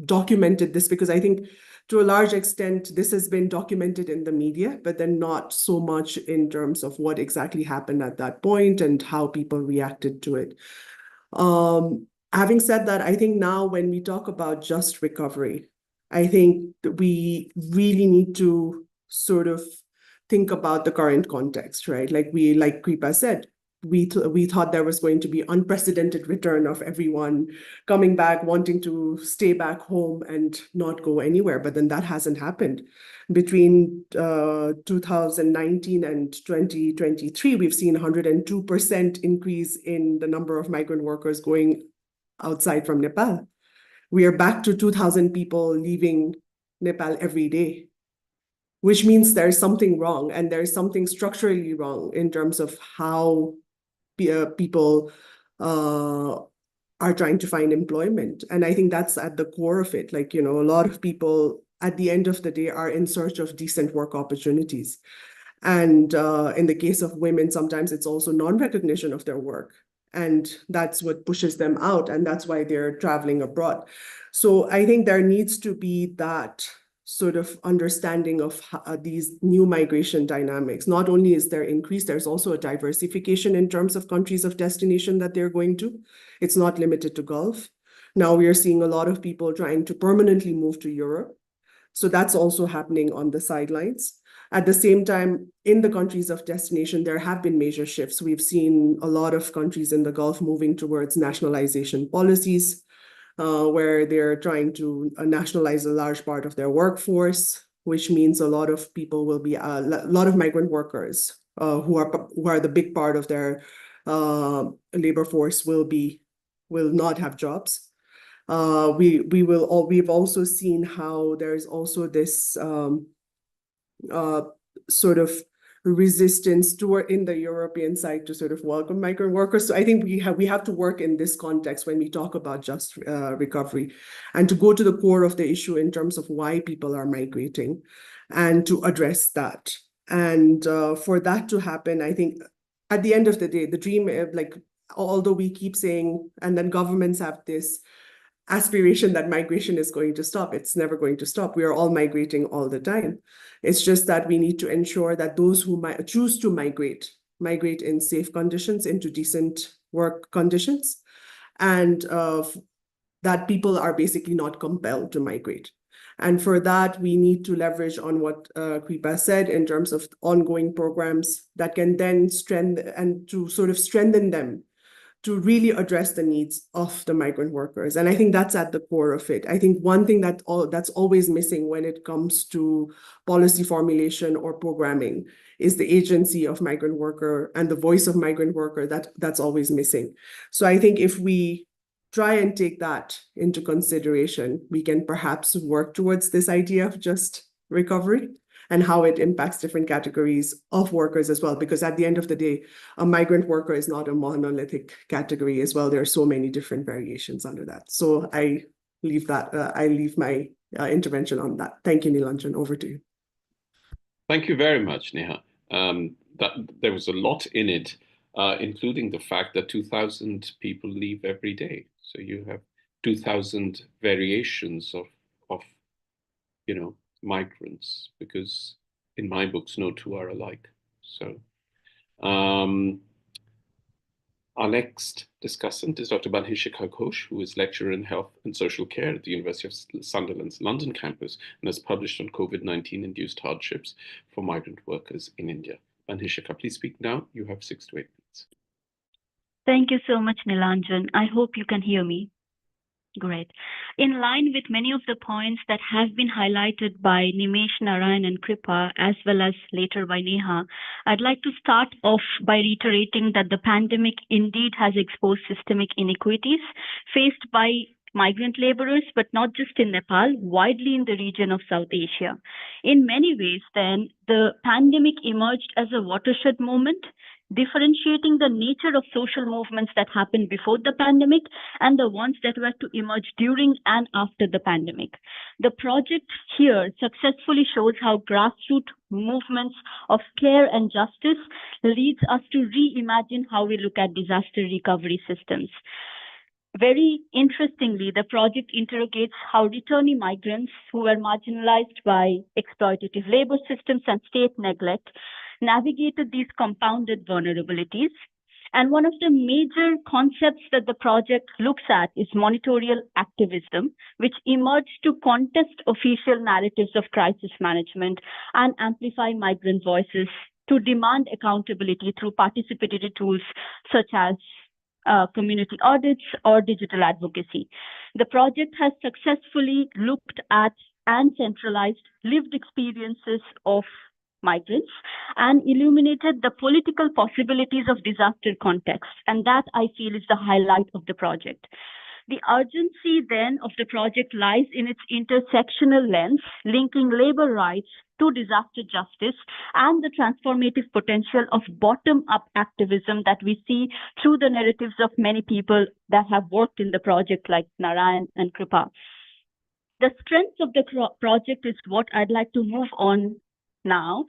[SPEAKER 5] documented this, because I think to a large extent this has been documented in the media, but then not so much in terms of what exactly happened at that point and how people reacted to it. Having said that, I think now when we talk about just recovery, I think that we really need to sort of think about the current context, right? Like Kripa said, we thought there was going to be unprecedented return of everyone coming back, wanting to stay back home and not go anywhere. But then that hasn't happened. Between 2019 and 2023, we've seen 102% increase in the number of migrant workers going outside from Nepal. We are back to 2,000 people leaving Nepal every day, which means there's something wrong, and there's something structurally wrong in terms of how people are trying to find employment. And I think that's at the core of it. Like, a lot of people at the end of the day are in search of decent work opportunities. And in the case of women, sometimes it's also non-recognition of their work. And that's what pushes them out. And that's why they're traveling abroad. So I think there needs to be that sort of understanding of these new migration dynamics. Not only is there increase, there's also a diversification in terms of countries of destination that they're going to. It's not limited to Gulf. Now we are seeing a lot of people trying to permanently move to Europe. So that's also happening on the sidelines. At the same time, in the countries of destination, there have been major shifts. We've seen a lot of countries in the Gulf moving towards nationalization policies, where they're trying to nationalize a large part of their workforce, which means a lot of people will be a lot of migrant workers who are the big part of their labor force will not have jobs. We've also seen how there's also this sort of resistance in the European side to sort of welcome migrant workers. So I think we have to work in this context when we talk about just recovery, and to go to the core of the issue in terms of why people are migrating and to address that. And for that to happen, I think at the end of the day, the dream, like, although we keep saying, and then governments have this aspiration that migration is going to stop. It's never going to stop. We are all migrating all the time. It's just that we need to ensure that those who might choose to migrate in safe conditions, into decent work conditions, and that people are basically not compelled to migrate. And for that, we need to leverage on what Kripa said in terms of ongoing programs that can then strengthen them to really address the needs of the migrant workers. And I think that's at the core of it. I think one thing that's always missing when it comes to policy formulation or programming is the agency of migrant worker and the voice of migrant worker. That's always missing. So I think if we try and take that into consideration, we can perhaps work towards this idea of just recovery and how it impacts different categories of workers as well. Because at the end of the day, a migrant worker is not a monolithic category as well. There are so many different variations under that. So I leave my intervention on that. Thank you, Nilanjan. Over to you.
[SPEAKER 1] Thank you very much, Neha. There was a lot in it, including the fact that 2,000 people leave every day. So you have 2,000 variations of migrants, because in my books, no two are alike. So our next discussant is Dr. Banhishika Ghosh, who is lecturer in health and social care at the University of Sunderland's London campus and has published on COVID-19 induced hardships for migrant workers in India. Banhishika, please speak now. You have 6 to 8 minutes.
[SPEAKER 6] Thank you so much, Nilanjan. I hope you can hear me. Great. In line with many of the points that have been highlighted by Nimesh, Narayan, and Kripa, as well as later by Neha, I'd like to start off by reiterating that the pandemic indeed has exposed systemic inequities faced by migrant laborers, but not just in Nepal, widely in the region of South Asia. In many ways, then, the pandemic emerged as a watershed moment, differentiating the nature of social movements that happened before the pandemic and the ones that were to emerge during and after the pandemic. The project here successfully shows how grassroots movements of care and justice leads us to reimagine how we look at disaster recovery systems. Very interestingly, the project interrogates how returning migrants who were marginalized by exploitative labor systems and state neglect navigated these compounded vulnerabilities. And one of the major concepts that the project looks at is monitorial activism, which emerged to contest official narratives of crisis management and amplify migrant voices to demand accountability through participatory tools such as community audits or digital advocacy. The project has successfully looked at and centralized lived experiences of migrants and illuminated the political possibilities of disaster context. And that, I feel, is the highlight of the project. The urgency then of the project lies in its intersectional lens, linking labor rights to disaster justice and the transformative potential of bottom-up activism that we see through the narratives of many people that have worked in the project, like Narayan and Kripa. The strength of the project is what I'd like to move on now.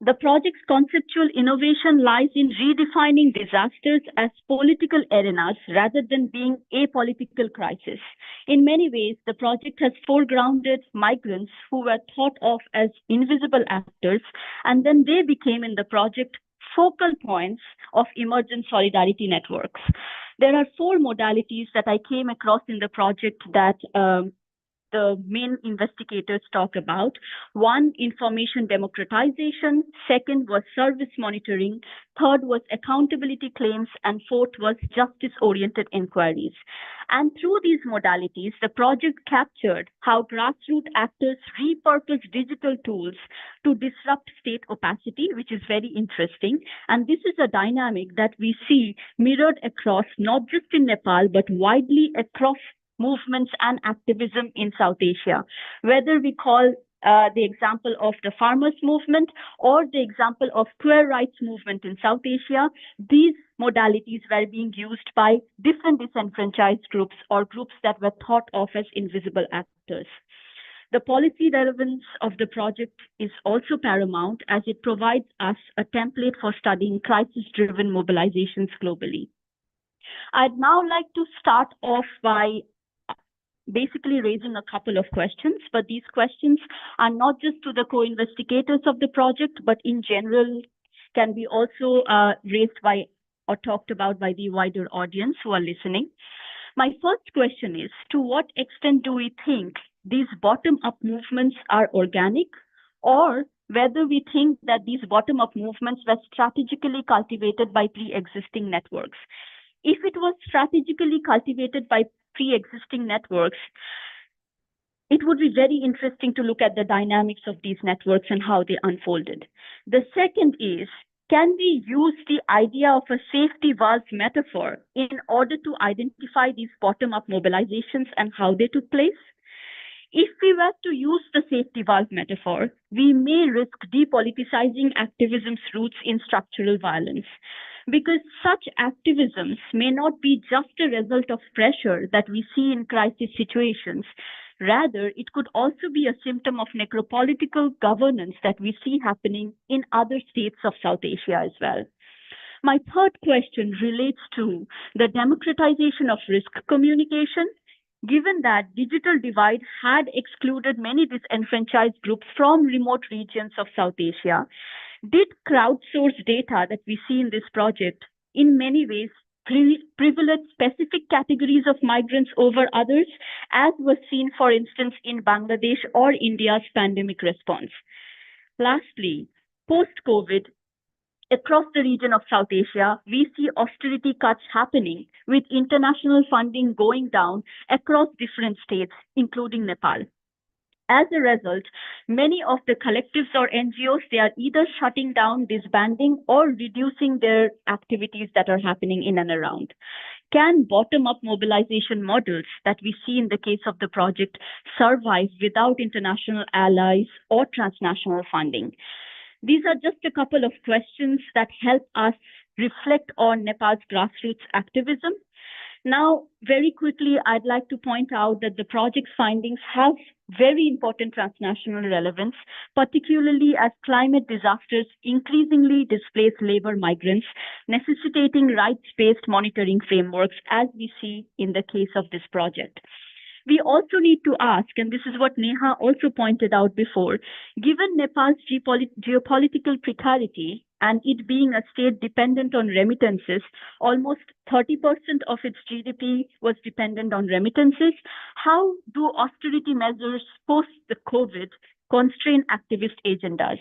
[SPEAKER 6] The project's conceptual innovation lies in redefining disasters as political arenas rather than being a political crisis. In many ways, the project has foregrounded migrants who were thought of as invisible actors, and then they became in the project focal points of emergent solidarity networks. There are 4 modalities that I came across in the project that the main investigators talk about. 1, information democratization. 2nd was service monitoring. 3rd was accountability claims. And 4th was justice-oriented inquiries. And through these modalities, the project captured how grassroots actors repurpose digital tools to disrupt state opacity, which is very interesting. And this is a dynamic that we see mirrored across not just in Nepal, but widely across movements and activism in South Asia. Whether we call the example of the farmers movement or the example of queer rights movement in South Asia, these modalities were being used by different disenfranchised groups or groups that were thought of as invisible actors. The policy relevance of the project is also paramount as it provides us a template for studying crisis-driven mobilizations globally. I'd now like to start off by basically raising a couple of questions, but these questions are not just to the co-investigators of the project, but in general can be also raised by or talked about by the wider audience who are listening. My first question is, to what extent do we think these bottom-up movements are organic, or whether we think that these bottom-up movements were strategically cultivated by pre-existing networks? If it was strategically cultivated by pre-existing networks, it would be very interesting to look at the dynamics of these networks and how they unfolded. The second is, can we use the idea of a safety valve metaphor in order to identify these bottom-up mobilizations and how they took place? If we were to use the safety valve metaphor, we may risk depoliticizing activism's roots in structural violence, because such activisms may not be just a result of pressure that we see in crisis situations. Rather, it could also be a symptom of necropolitical governance that we see happening in other states of South Asia as well. My third question relates to the democratization of risk communication. Given that digital divide had excluded many disenfranchised groups from remote regions of South Asia, did crowdsourced data that we see in this project in many ways privilege specific categories of migrants over others, as was seen, for instance, in Bangladesh or India's pandemic response? Lastly, post-COVID, across the region of South Asia, we see austerity cuts happening with international funding going down across different states, including Nepal. As a result, many of the collectives or NGOs, they are either shutting down, disbanding, or reducing their activities that are happening in and around. Can bottom-up mobilization models that we see in the case of the project survive without international allies or transnational funding? These are just a couple of questions that help us reflect on Nepal's grassroots activism. Now, very quickly, I'd like to point out that the project's findings have very important transnational relevance, particularly as climate disasters increasingly displace labor migrants, necessitating rights-based monitoring frameworks, as we see in the case of this project. We also need to ask, and this is what Neha also pointed out before, given Nepal's geopolitical precarity and it being a state dependent on remittances, almost 30% of its GDP was dependent on remittances, how do austerity measures post the COVID constrain activist agendas?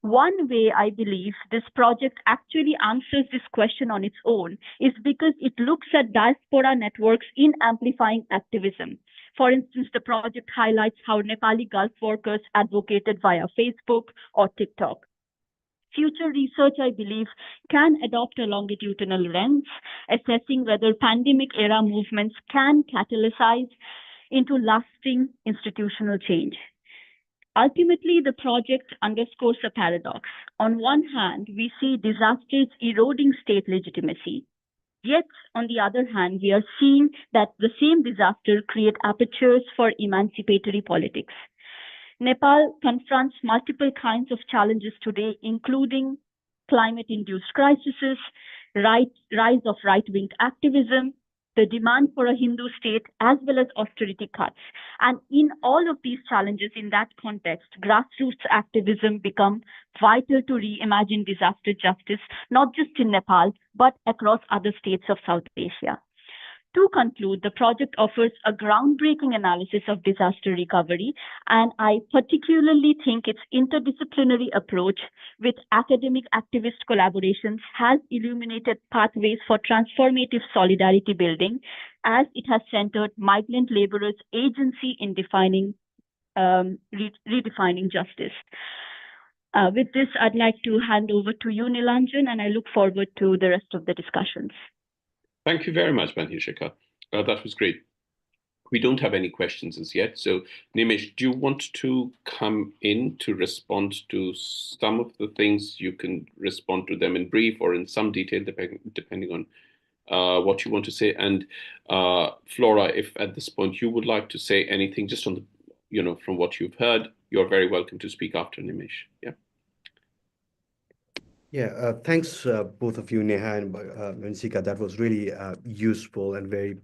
[SPEAKER 6] One way I believe this project actually answers this question on its own is because it looks at diaspora networks in amplifying activism. For instance, the project highlights how Nepali Gulf workers advocated via Facebook or TikTok. Future research, I believe, can adopt a longitudinal lens, assessing whether pandemic-era movements can catalyze into lasting institutional change. Ultimately, the project underscores a paradox. On one hand, we see disasters eroding state legitimacy. Yet, on the other hand, we are seeing that the same disaster create apertures for emancipatory politics. Nepal confronts multiple kinds of challenges today, including climate-induced crises, rise of right-wing activism, the demand for a Hindu state, as well as austerity cuts. And in all of these challenges, in that context, grassroots activism become vital to reimagine disaster justice, not just in Nepal, but across other states of South Asia. To conclude, the project offers a groundbreaking analysis of disaster recovery, and I particularly think its interdisciplinary approach with academic activist collaborations has illuminated pathways for transformative solidarity building, as it has centered migrant laborers' agency in redefining justice. With this, I'd like to hand over to you, Nilanjan, and I look forward to the rest of the discussions.
[SPEAKER 1] Thank you very much, Manhishika. That was great. We don't have any questions as yet. So, Nimesh, do you want to come in to respond to some of the things? You can respond to them in brief or in some detail, depending on what you want to say. And Flora, if at this point you would like to say anything just on the, from what you've heard, you're very welcome to speak after Nimesh. Yeah.
[SPEAKER 2] Yeah, thanks both of you, Neha and Manhishika. That was really useful and very,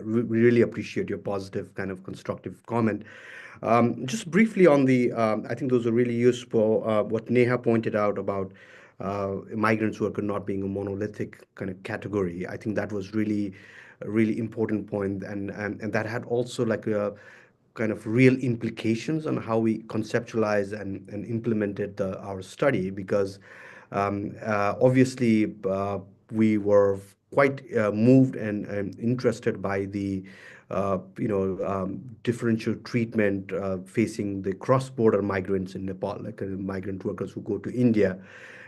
[SPEAKER 2] we really appreciate your positive kind of constructive comment. Just briefly on the, I think those are really useful, what Neha pointed out about migrants worker not being a monolithic kind of category. I think that was really a really important point, and that had also like a kind of real implications on how we conceptualize and implemented our study, because obviously we were quite moved and interested by the differential treatment facing the cross-border migrants in Nepal, like migrant workers who go to India.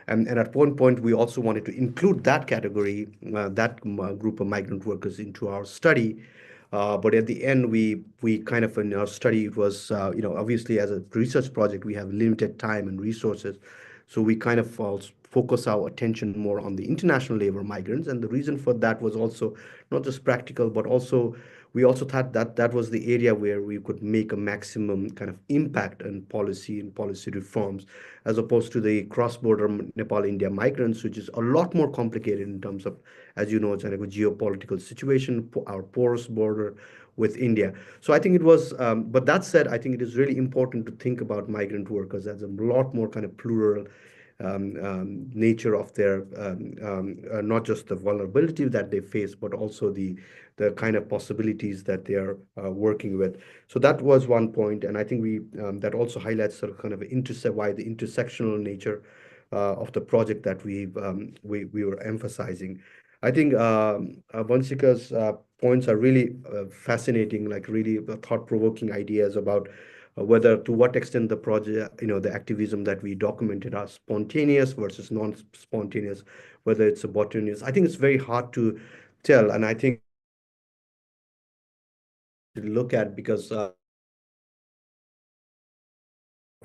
[SPEAKER 2] And at one point, we also wanted to include that category, that group of migrant workers into our study. But at the end, we kind of, in our study, it was, obviously as a research project, we have limited time and resources. So we kind of focus our attention more on the international labor migrants. And the reason for that was also not just practical, but also we also thought that that was the area where we could make a maximum kind of impact on policy and policy reforms, as opposed to the cross-border Nepal-India migrants, which is a lot more complicated in terms of, as you know, it's like a geopolitical situation, our porous border with India. So I think it was, but that said, I think it is really important to think about migrant workers as a lot more kind of plural nature of their, not just the vulnerability that they face, but also the kind of possibilities that they are working with. So that was one point, and I think we that also highlights sort of kind of why the intersectional nature of the project that we were emphasizing. I think Vanshika's points are really fascinating, like really thought-provoking ideas about whether to what extent the project, the activism that we documented are spontaneous versus non-spontaneous, whether it's spontaneous. I think it's very hard to tell, and I think to look at, because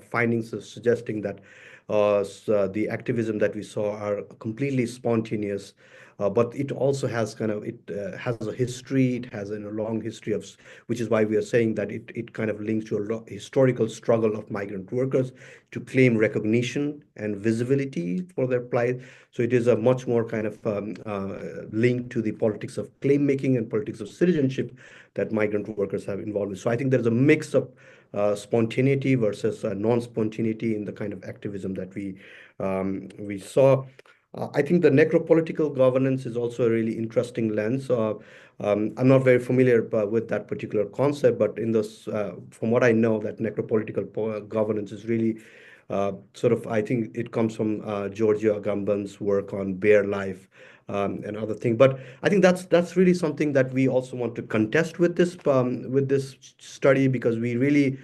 [SPEAKER 2] findings are suggesting that the activism that we saw are completely spontaneous, but it also has kind of, it has a history, it has a long history of, which is why we are saying that it kind of links to a historical struggle of migrant workers to claim recognition and visibility for their plight. So it is a much more kind of link to the politics of claim making and politics of citizenship that migrant workers have involved with. So I think there's a mix of spontaneity versus non-spontaneity in the kind of activism that we saw. I think the necropolitical governance is also a really interesting lens. I'm not very familiar with that particular concept, but in this, from what I know, that necropolitical governance is really sort of, I think it comes from Giorgio Agamben's work on bare life and other thing. But I think that's really something that we also want to contest with this study, because we really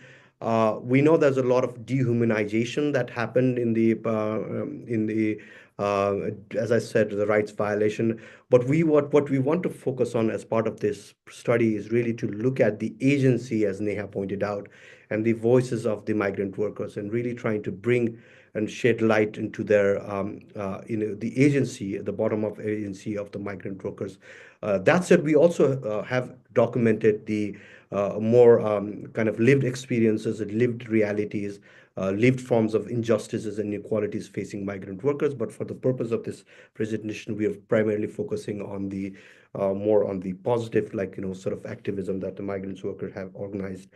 [SPEAKER 2] we know there's a lot of dehumanization that happened in the as I said, the rights violation. But what we want to focus on as part of this study is really to look at the agency, as Neha pointed out, and the voices of the migrant workers, and really trying to bring and shed light into their the agency, the bottom of agency of the migrant workers. That said, we also have documented the more kind of lived experiences and lived realities, lived forms of injustices and inequalities facing migrant workers. But for the purpose of this presentation, we are primarily focusing on the more on the positive, like, sort of activism that the migrant workers have organized.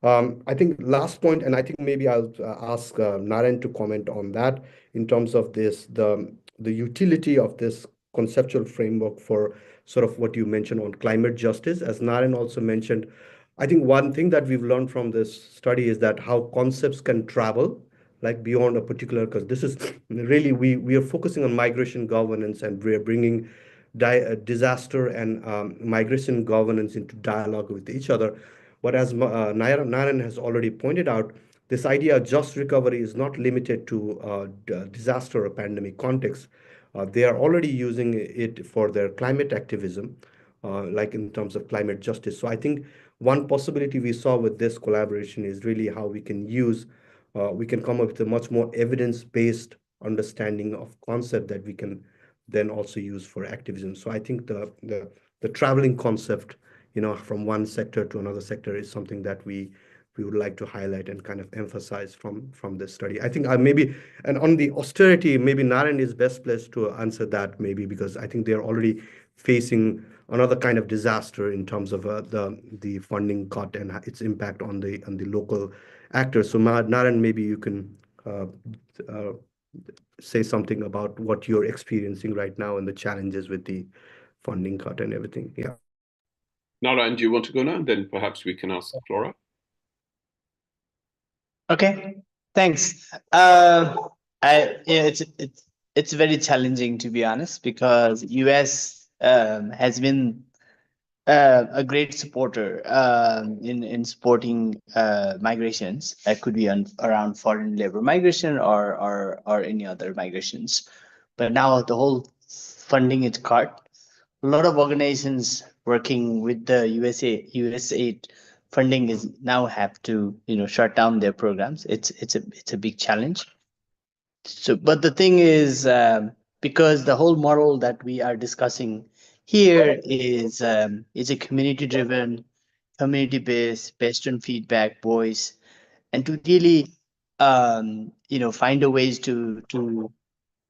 [SPEAKER 2] I think last point, and I think maybe I'll ask Narayan to comment on that in terms of the utility of this conceptual framework for sort of what you mentioned on climate justice. As Narayan also mentioned, I think one thing that we've learned from this study is that how concepts can travel like beyond a particular, because this is really, we are focusing on migration governance, and we are bringing disaster and migration governance into dialogue with each other. But as Narayan has already pointed out, this idea of just recovery is not limited to disaster or pandemic context. They are already using it for their climate activism, like in terms of climate justice. So I think one possibility we saw with this collaboration is really how we can we can come up with a much more evidence-based understanding of concept that we can then also use for activism. So I think the traveling concept, from one sector to another sector, is something that we would like to highlight and kind of emphasize from this study. I think and on the austerity, maybe Narayan is best placed to answer that, maybe because I think they're already facing another kind of disaster in terms of the funding cut and its impact on the local actors. So Narayan, maybe you can say something about what you're experiencing right now and the challenges with the funding cut and everything. Yeah.
[SPEAKER 1] Narayan, do you want to go now? Then perhaps we can ask Flora.
[SPEAKER 3] Okay, thanks. It's very challenging, to be honest, because US has been a great supporter in supporting migrations. That could be around foreign labor migration or any other migrations. But now the whole funding is cut. A lot of organizations working with the USAID funding is now have to shut down their programs. It's a big challenge. So, but the thing is, because the whole model that we are discussing here is a community-driven, community-based, based on feedback, voice, and to really find a ways to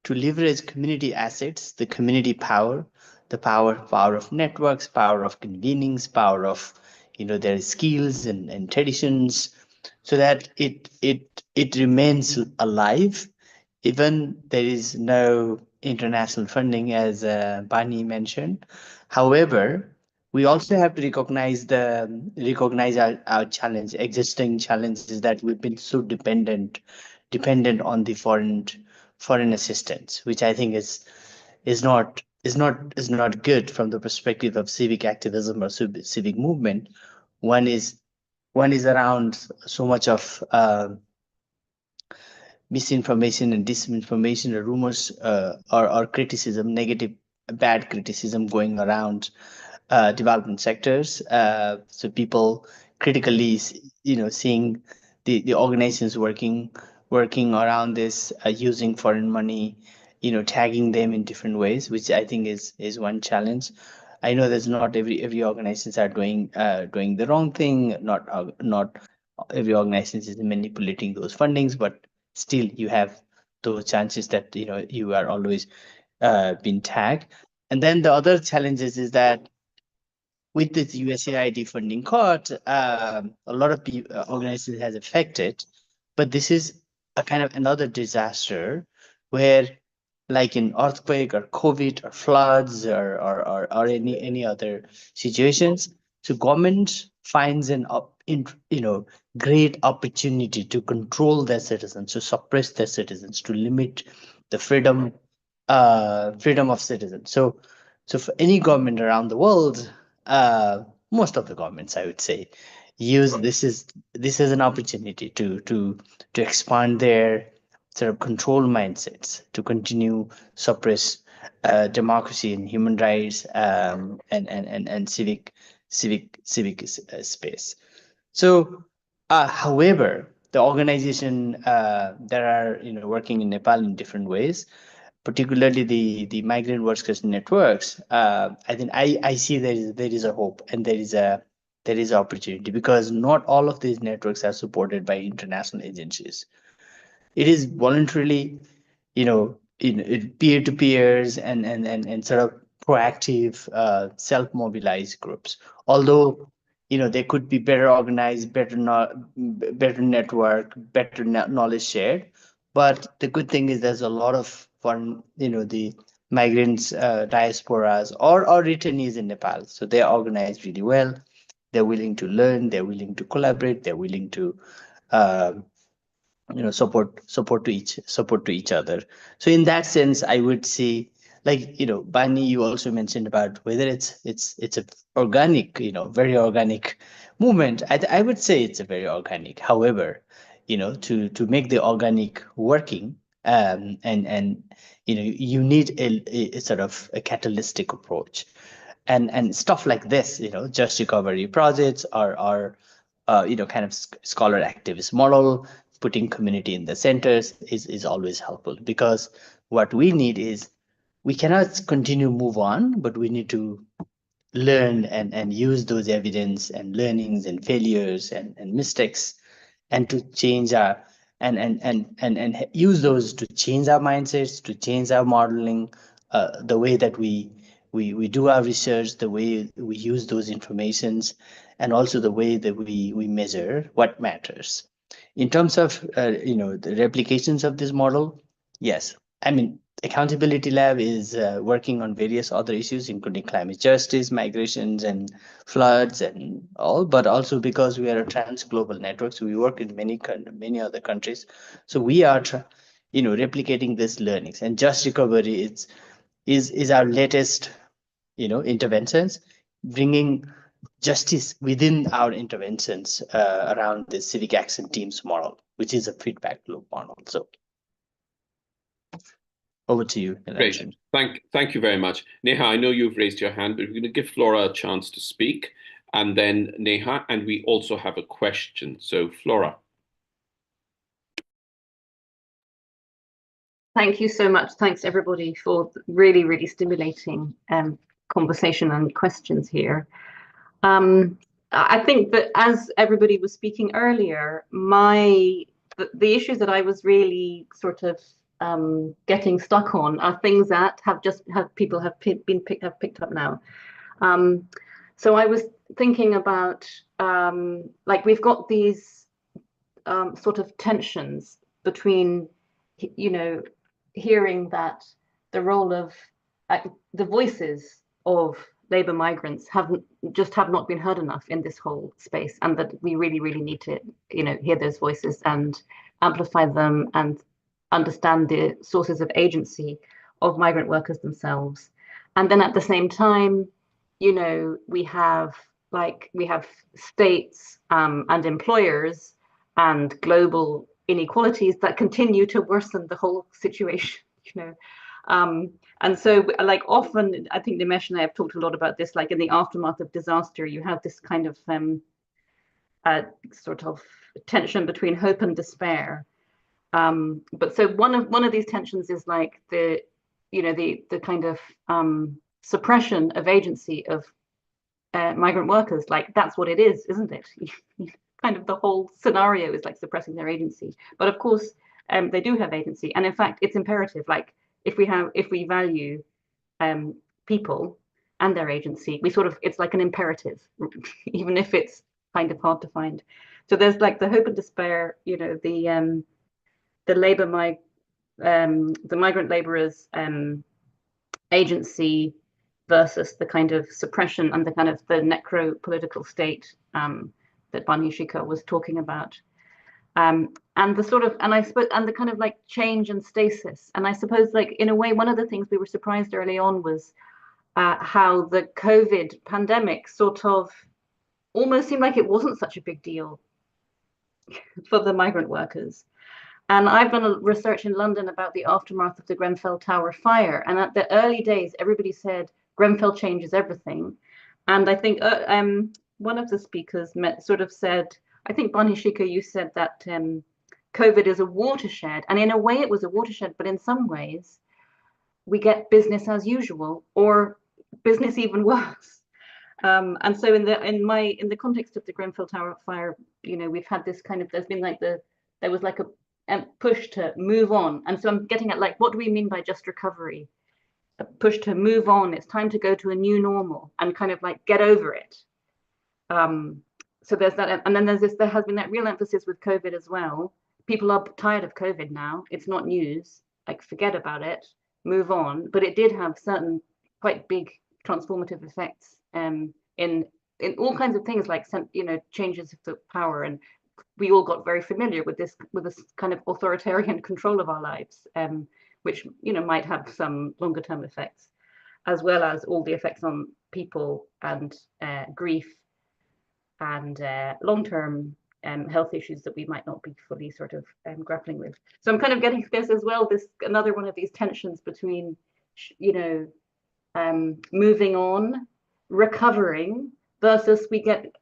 [SPEAKER 3] leverage community assets, the community power, the power of networks, power of convenings, power of their skills and traditions, so that it remains alive, even there is no international funding, as Bani mentioned. However, we also have to recognize our challenge, existing challenges, that we've been so dependent on the foreign assistance, which I think is not good from the perspective of civic activism or civic movement. One is around so much of misinformation and disinformation, or rumors, or criticism, negative, bad criticism going around development sectors. So people critically, seeing the organizations working around this, using foreign money, tagging them in different ways, which I think is one challenge. I know there's not every organizations are doing the wrong thing. Not every organization is manipulating those fundings, but still you have those chances that you are always being tagged. And then the other challenges is that with this USAID funding cut, a lot of organizations has affected, but this is a kind of another disaster where, like in earthquake or COVID or floods or any other situations, So government finds great opportunity to control their citizens, to suppress their citizens, to limit the freedom of citizens. So for any government around the world, most of the governments, I would say, use this as an opportunity to expand their sort of control mindsets, to continue suppress democracy and human rights, and civic space. So, however, the organization that are working in Nepal in different ways, particularly the migrant workers networks, I think I see there is a hope, and there is opportunity, because not all of these networks are supported by international agencies. It is voluntarily, peer-to-peers and sort of proactive, self-mobilized groups. Although, they could be better organized, better network, better knowledge shared. But the good thing is there's a lot of fun, the migrants, diasporas, or returnees in Nepal. So they're organized really well. They're willing to learn. They're willing to collaborate. They're willing to support to each other. So in that sense, I would say, like, Bani, you also mentioned about whether it's a organic, very organic movement. I would say it's a very organic. However, to make the organic working, and you need a sort of a catalytic approach, and stuff like this, just recovery projects are kind of scholar activist model, putting community in the centers is always helpful, because what we need is, we cannot continue move on, but we need to learn and use those evidence and learnings and failures and mistakes, and to change our and use those to change our mindsets, to change our modeling, the way that we do our research, the way we use those informations, and also the way that we measure what matters. In terms of the replications of this model, yes, I mean, Accountability Lab is working on various other issues, including climate justice, migrations, and floods, and all. But also, because we are a trans-global network, so we work in many other countries. So we are, replicating these learnings. And Just Recovery is our latest, interventions, bringing justice within our interventions around the civic action teams model, which is a feedback loop model. So over to you, Nilesh.
[SPEAKER 1] Great. Thank you very much. Neha, I know you've raised your hand, but we're going to give Flora a chance to speak, and then Neha, and we also have a question. So Flora.
[SPEAKER 7] Thank you so much. Thanks everybody for really, really stimulating conversation and questions here. I think that as everybody was speaking earlier, the issues that I was really sort of getting stuck on are things that people have picked up now. So I was thinking about like, we've got these sort of tensions between, hearing that the role of the voices of labour migrants have not been heard enough in this whole space, and that we really, really need to, hear those voices and amplify them and understand the sources of agency of migrant workers themselves. And then at the same time, we have states and employers and global inequalities that continue to worsen the whole situation, and so, like, often, I think Nimesh and I have talked a lot about this, like in the aftermath of disaster, you have this kind of sort of tension between hope and despair. But so one of these tensions is like the kind of suppression of agency of migrant workers. Like, that's what it is, isn't it? Kind of the whole scenario is like suppressing their agency. But of course, they do have agency, and in fact, it's imperative. Like, if we value people and their agency, it's like an imperative, even if it's kind of hard to find. So there's like the hope and despair, the migrant laborers agency versus the kind of suppression and the kind of the necro-political state that Banhishika was talking about. And the sort of, and I suppose, and the kind of like change and stasis. And I suppose, like, in a way, one of the things we were surprised early on was how the COVID pandemic sort of almost seemed like it wasn't such a big deal for the migrant workers. And I've done research in London about the aftermath of the Grenfell Tower fire. And at the early days, everybody said Grenfell changes everything. And I think one of the speakers sort of said, I think Banhishika, you said that COVID is a watershed. And in a way, it was a watershed, but in some ways, we get business as usual, or business even worse. And so in the context of the Grenfell Tower fire, you know, we've had this kind of, there's been like there was like a push to move on. And so I'm getting at, like, what do we mean by just recovery? A push to move on. It's time to go to a new normal and kind of like get over it. So there's that, and then there has been that real emphasis with COVID as well. People are tired of COVID now. It's not news. Like, forget about it, move on. But it did have certain quite big transformative effects in all kinds of things, like, you know, changes of the power, and we all got very familiar with this kind of authoritarian control of our lives, which, you know, might have some longer term effects, as well as all the effects on people and grief and long-term health issues that we might not be fully sort of grappling with. So I'm kind of getting this as well, this another one of these tensions between, you know, moving on, recovering, versus we get,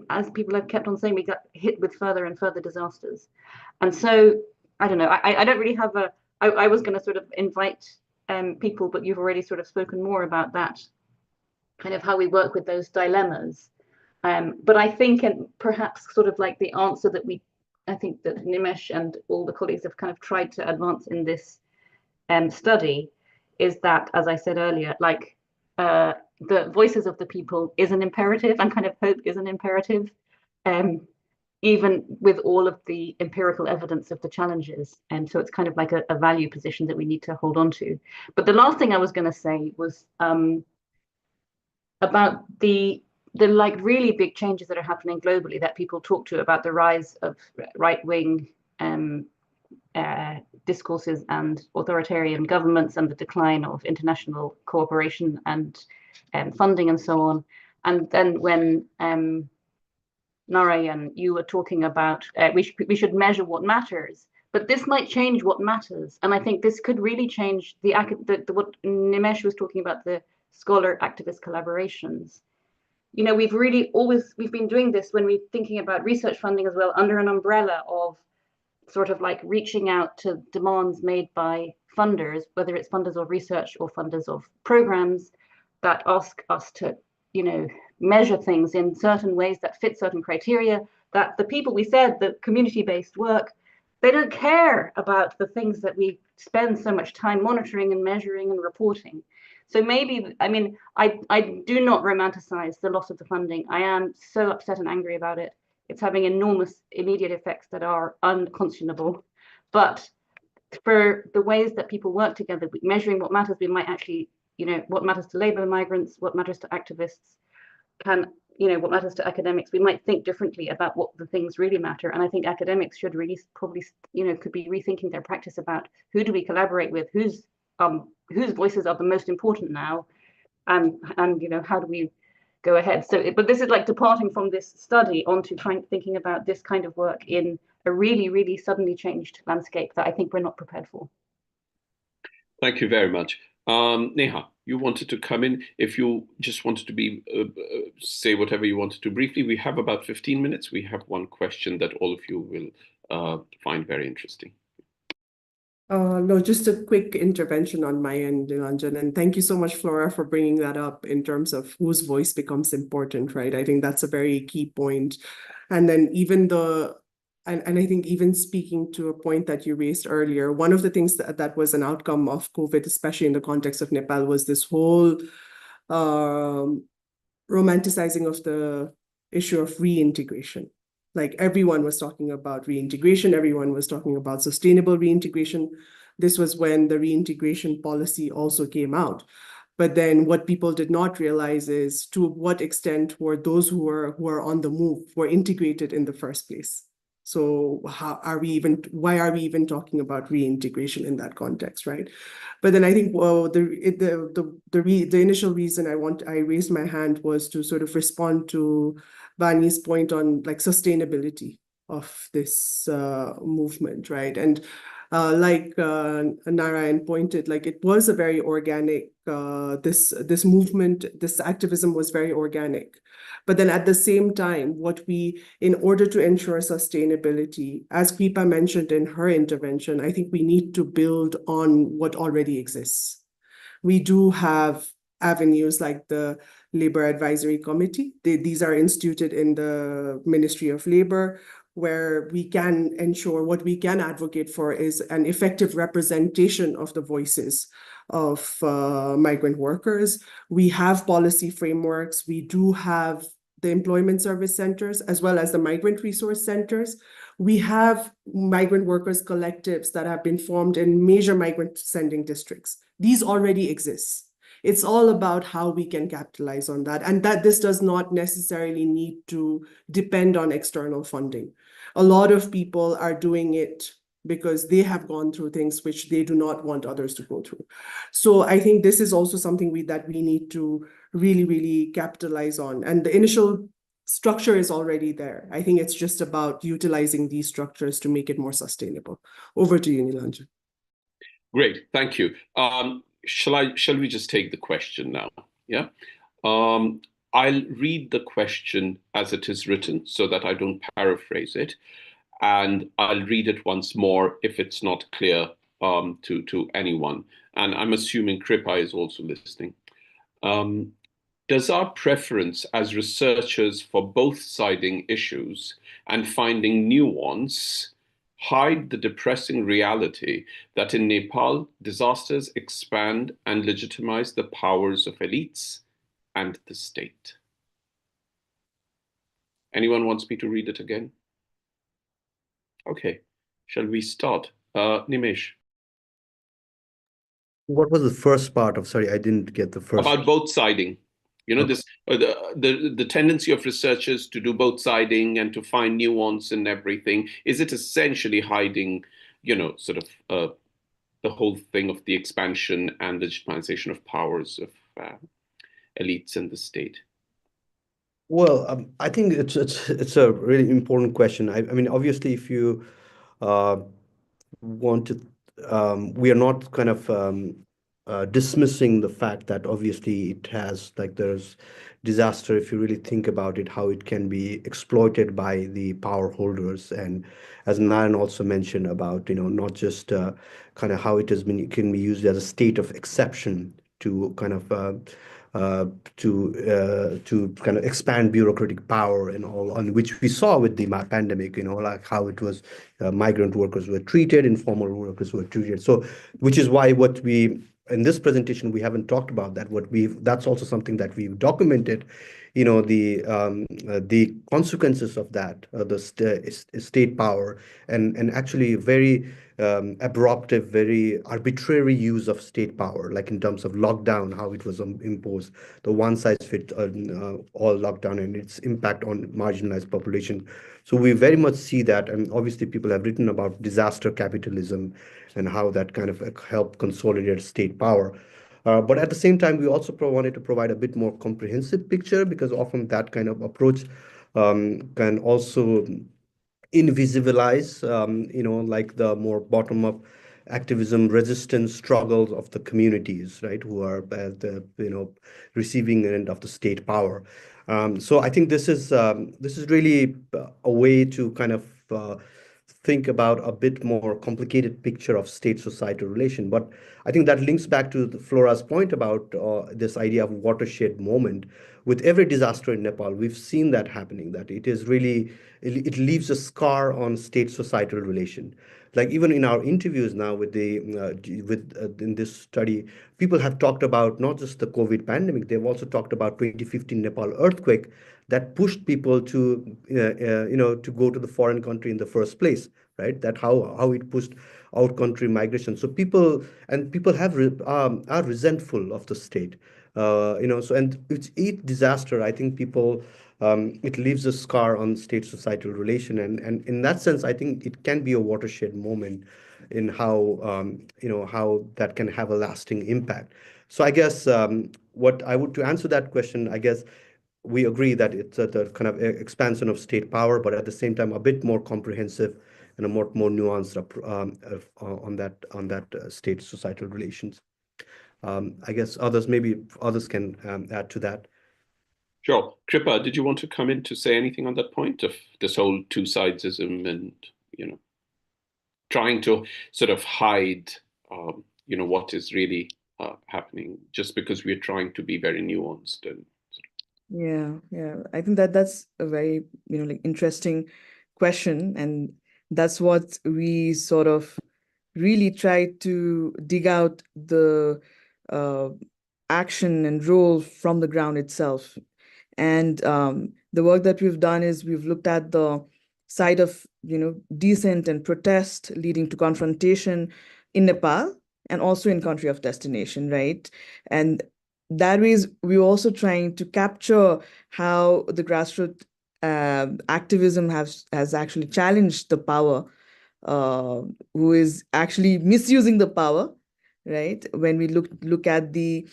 [SPEAKER 7] as people have kept on saying, we got hit with further and further disasters. And so, I don't know, I don't really have I was going to sort of invite people, but you've already sort of spoken more about that, kind of how we work with those dilemmas. But I think, and perhaps sort of like the answer that I think that Nimesh and all the colleagues have kind of tried to advance in this study is that, as I said earlier, like the voices of the people is an imperative, and kind of hope is an imperative, even with all of the empirical evidence of the challenges. And so it's kind of like a value position that we need to hold on to. But the last thing I was going to say was about the like really big changes that are happening globally that people talk to, about the rise of right-wing discourses and authoritarian governments, and the decline of international cooperation and funding and so on. And then when Narayan, you were talking about we should measure what matters, but this might change what matters. And I think this could really change what Nimesh was talking about, the scholar activist collaborations. You know, we've been doing this when we're thinking about research funding as well, under an umbrella of sort of like reaching out to demands made by funders, whether it's funders of research or funders of programs, that ask us to, you know, measure things in certain ways that fit certain criteria, that the people, we said, the community-based work, they don't care about the things that we spend so much time monitoring and measuring and reporting. So maybe, I mean, I do not romanticize the loss of the funding. I am so upset and angry about it. It's having enormous immediate effects that are unconscionable. But for the ways that people work together, measuring what matters, we might actually, you know, what matters to labor migrants, what matters to activists, what matters to academics, we might think differently about what the things really matter. And I think academics should really probably, you know, could be rethinking their practice about who do we collaborate with, whose voices are the most important now, and you know, how do we go ahead. So, but this is like departing from this study onto thinking about this kind of work in a really, really suddenly changed landscape that I think we're not prepared for.
[SPEAKER 1] Thank you very much. Neha, you wanted to come in. If you just wanted to say whatever you wanted to briefly, we have about 15 minutes. We have one question that all of you will find very interesting.
[SPEAKER 5] No, just a quick intervention on my end, Nilanjan, and thank you so much, Flora, for bringing that up in terms of whose voice becomes important, right? I think that's a very key point. And then even and I think even speaking to a point that you raised earlier, one of the things that was an outcome of COVID, especially in the context of Nepal, was this whole romanticizing of the issue of reintegration. Like, everyone was talking about reintegration, everyone was talking about sustainable reintegration. This was when the reintegration policy also came out. But then what people did not realize is to what extent were those who were on the move were integrated in the first place. So why are we even talking about reintegration in that context, right? But then I think, well, the initial reason I raised my hand was to sort of respond to Vani's point on like sustainability of this movement, right? And like Narayan pointed, like it was a very organic, this movement, this activism was very organic. But then at the same time, in order to ensure sustainability, as Kripa mentioned in her intervention, I think we need to build on what already exists. We do have avenues like the Labor Advisory Committee. These are instituted in the Ministry of Labor, where we can ensure what we can advocate for is an effective representation of the voices of migrant workers. We have policy frameworks. We do have the employment service centers as well as the migrant resource centers. We have migrant workers collectives that have been formed in major migrant sending districts. These already exist. It's all about how we can capitalize on that, and that this does not necessarily need to depend on external funding. A lot of people are doing it because they have gone through things which they do not want others to go through. So I think this is also something that we need to really, really capitalize on. And the initial structure is already there. I think it's just about utilizing these structures to make it more sustainable. Over to you, Nilanjan.
[SPEAKER 1] Great, thank you. Shall we just take the question now? Yeah. I'll read the question as it is written so that I don't paraphrase it. And I'll read it once more if it's not clear to anyone. And I'm assuming Kripa is also listening. Does our preference as researchers for both-siding issues and finding nuance hide the depressing reality that in Nepal, disasters expand and legitimize the powers of elites and the state? Anyone wants me to read it again? Okay, shall we start? Nimesh.
[SPEAKER 2] What was the first part of, sorry, I didn't get the first.
[SPEAKER 1] About both-siding. You know, this the tendency of researchers to do both-siding and to find nuance in everything. Is it essentially hiding, you know, sort of the whole thing of the expansion and legitimization of powers of elites in the state?
[SPEAKER 2] Well, I think it's a really important question. I mean, obviously, if you want to, we are not kind of dismissing the fact that obviously it has, like, there's disaster, if you really think about it, how it can be exploited by the power holders. And as Narayan also mentioned about, you know, not just kind of how it can be used as a state of exception to kind of to kind of expand bureaucratic power and all, on which we saw with the pandemic, you know, like how it was migrant workers were treated, informal workers were treated. So, which is why what we, in this presentation, we haven't talked about that. That's also something that we've documented, you know, the consequences of that, the state power, and actually very abrupt, very arbitrary use of state power, like in terms of lockdown, how it was imposed, the one-size-fits-all lockdown and its impact on marginalized population. So we very much see that, and obviously people have written about disaster capitalism and how that kind of helped consolidate state power. But at the same time, we also wanted to provide a bit more comprehensive picture, because often that kind of approach can also invisibilize, you know, like the more bottom-up activism, resistance struggles of the communities, right, who are at the, you know, receiving end of the state power. So I think this is really a way to kind of think about a bit more complicated picture of state-societal relation. But I think that links back to Flora's point about this idea of watershed moment. With every disaster in Nepal, we've seen that happening, that it is really, it leaves a scar on state-societal relation. Like even in our interviews now with in this study, people have talked about not just the COVID pandemic, they've also talked about 2015 Nepal earthquake that pushed people to, you know, to go to the foreign country in the first place, right? That how it pushed out-country migration. So people have are resentful of the state. So and with each disaster, I think people it leaves a scar on state-societal relation, and in that sense, I think it can be a watershed moment in how how that can have a lasting impact. So I guess what I would to answer that question, I guess we agree that it's the kind of expansion of state power, but at the same time a bit more comprehensive and a more nuanced on that state societal relations. I guess maybe others can add to that.
[SPEAKER 1] Sure. Kripa, did you want to come in to say anything on that point of this whole two-sidesism and, trying to sort of hide, what is really happening just because we're trying to be very nuanced and.
[SPEAKER 4] Yeah. I think that's a very, interesting question. And that's what we sort of really try to dig out the action and role from the ground itself. And the work that we've done is we've looked at the side of, dissent and protest leading to confrontation in Nepal and also in country of destination, right? And that is, we're also trying to capture how the grassroots activism has actually challenged the power, who is actually misusing the power, right? When we look at the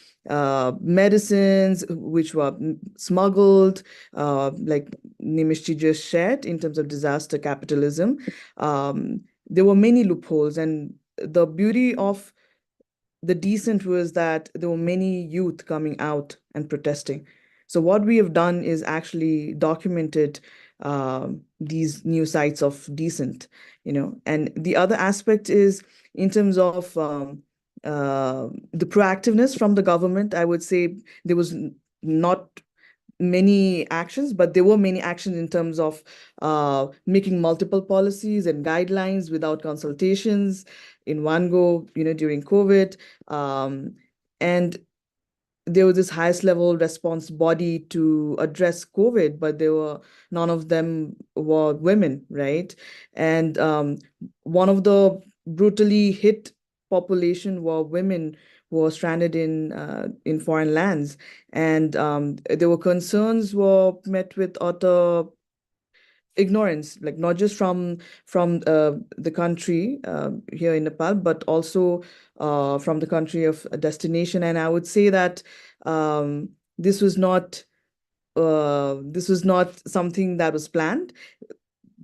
[SPEAKER 4] medicines which were smuggled, like Nimesh just shared, in terms of disaster capitalism, there were many loopholes. And the beauty of the dissent was that there were many youth coming out and protesting. So what we have done is actually documented these new sites of dissent, And the other aspect is in terms of the proactiveness from the government. I would say there was not many actions, but there were many actions in terms of making multiple policies and guidelines without consultations in one go, during COVID. And there was this highest level response body to address COVID, but none of them were women, right? And one of the brutally hit population were women who were stranded in foreign lands. And there were concerns were met with utter ignorance, like not just from the country here in Nepal, but also from the country of destination. And I would say that this was not something that was planned,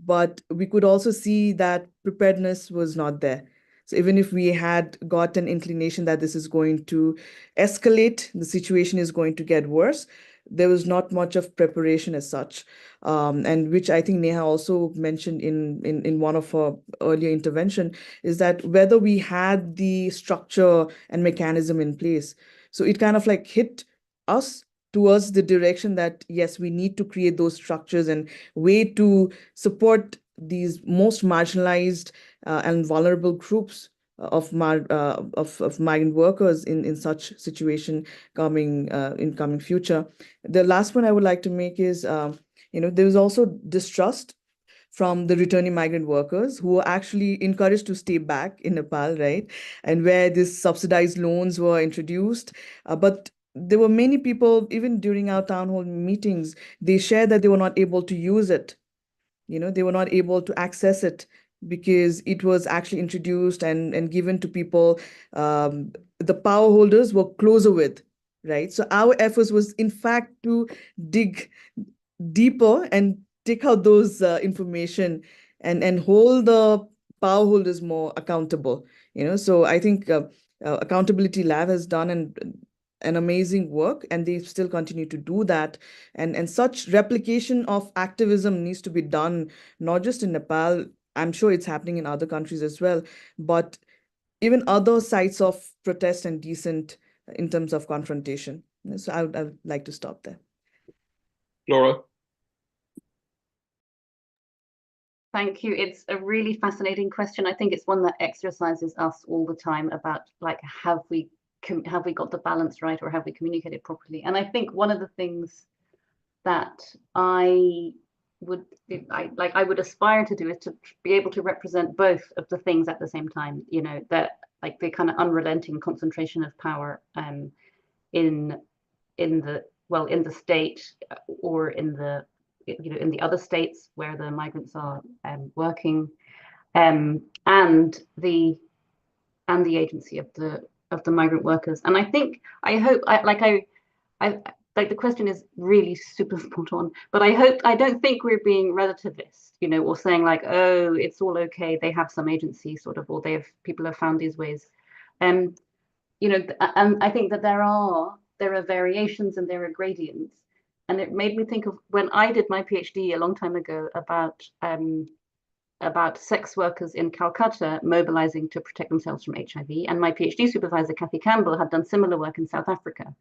[SPEAKER 4] but we could also see that preparedness was not there. So even if we had got an inclination that this is going to escalate, the situation is going to get worse, there was not much of preparation as such, and which I think Neha also mentioned in one of her earlier intervention, is that whether we had the structure and mechanism in place. So it kind of like hit us towards the direction that, yes, we need to create those structures and way to support these most marginalized and vulnerable groups of migrant workers in such situation in coming future. The last point I would like to make is, there was also distrust from the returning migrant workers who were actually encouraged to stay back in Nepal, right? And where these subsidized loans were introduced. But there were many people, even during our town hall meetings, they shared that they were not able to use it. They were not able to access it because it was actually introduced and given to people the power holders were closer with, right? So our efforts was, in fact, to dig deeper and take out those information and hold the power holders more accountable. So I think Accountability Lab has done an amazing work, and they still continue to do that. And such replication of activism needs to be done, not just in Nepal. I'm sure it's happening in other countries as well, but even other sites of protest and dissent in terms of confrontation. So I would like to stop there.
[SPEAKER 1] Flora?
[SPEAKER 7] Thank you. It's a really fascinating question. I think it's one that exercises us all the time about, like, have we got the balance right, or have we communicated properly? And I think one of the things that I I would aspire to do is to be able to represent both of the things at the same time, you know, that like the kind of unrelenting concentration of power in the state or in the, you know, in the other states where the migrants are working, and the agency of the migrant workers. And I think, I hope, like the question is really super spot on, but I don't think we're being relativist, you know, or saying like, oh, it's all okay, they have some agency sort of, or people have found these ways. You know, and I think that there are variations and there are gradients. And it made me think of when I did my PhD a long time ago about sex workers in Calcutta mobilizing to protect themselves from HIV. And my PhD supervisor, Kathy Campbell, had done similar work in South Africa.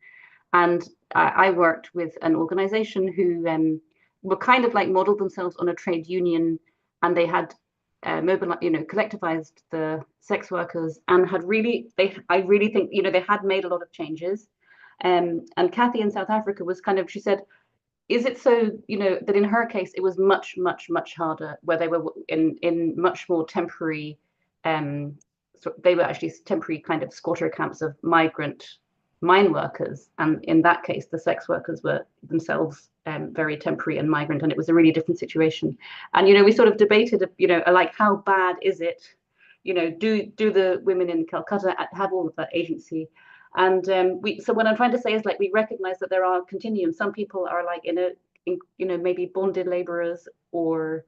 [SPEAKER 7] And I worked with an organization who were kind of like modeled themselves on a trade union, and they had collectivized the sex workers and had I really think, you know, they had made a lot of changes. And Kathy in South Africa was kind of, she said, is it so, you know, that in her case, it was much, much, much harder, where they were in much more temporary, so they were actually temporary kind of squatter camps of migrant mine workers. And in that case, the sex workers were themselves very temporary and migrant, and it was a really different situation. And, you know, we sort of debated, you know, like, how bad is it? You know, do the women in Calcutta have all of that agency? And so what I'm trying to say is, like, we recognize that there are continuums. Some people are like you know, maybe bonded laborers, or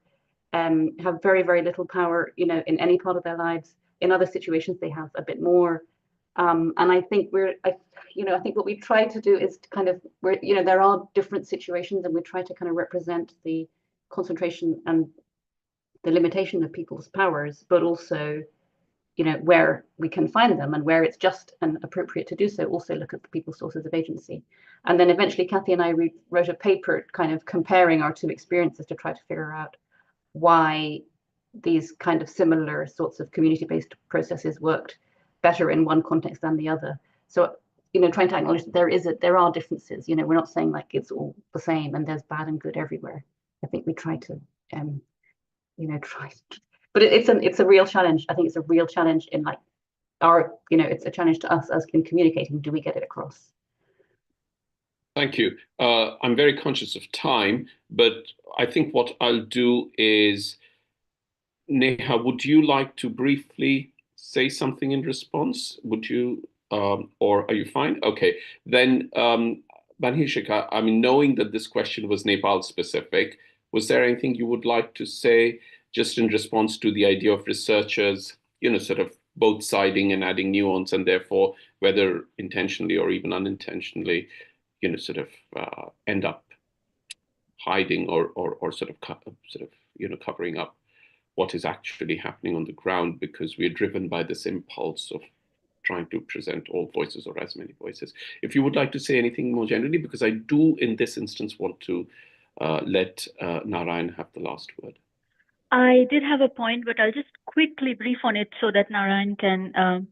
[SPEAKER 7] have very, very little power, you know, in any part of their lives. In other situations, they have a bit more. And I think I think what we try to do is to kind of, you know, there are different situations, and we try to kind of represent the concentration and the limitation of people's powers, but also, you know, where we can find them and where it's just and appropriate to do so, also look at the people's sources of agency. And then eventually Kathy and I wrote a paper kind of comparing our two experiences to try to figure out why these kind of similar sorts of community-based processes worked better in one context than the other. So, you know, trying to acknowledge that there are differences. You know, we're not saying like it's all the same and there's bad and good everywhere. I think we try to, you know, but it's a real challenge. I think it's a real challenge in like you know, it's a challenge to us as in communicating. Do we get it across?
[SPEAKER 1] Thank you. I'm very conscious of time, but I think what I'll do is, Neha, would you like to briefly say something in response? Would you, or are you fine? Okay, then Banhishika, I mean, knowing that this question was Nepal specific, was there anything you would like to say just in response to the idea of researchers, you know, sort of both siding and adding nuance, and therefore whether intentionally or even unintentionally, you know, sort of end up hiding or sort of you know, covering up what is actually happening on the ground, because we're driven by this impulse of trying to present all voices or as many voices. If you would like to say anything more generally, because I do in this instance want to let Narayan have the last word.
[SPEAKER 6] I did have a point, but I'll just quickly brief on it so that Narayan can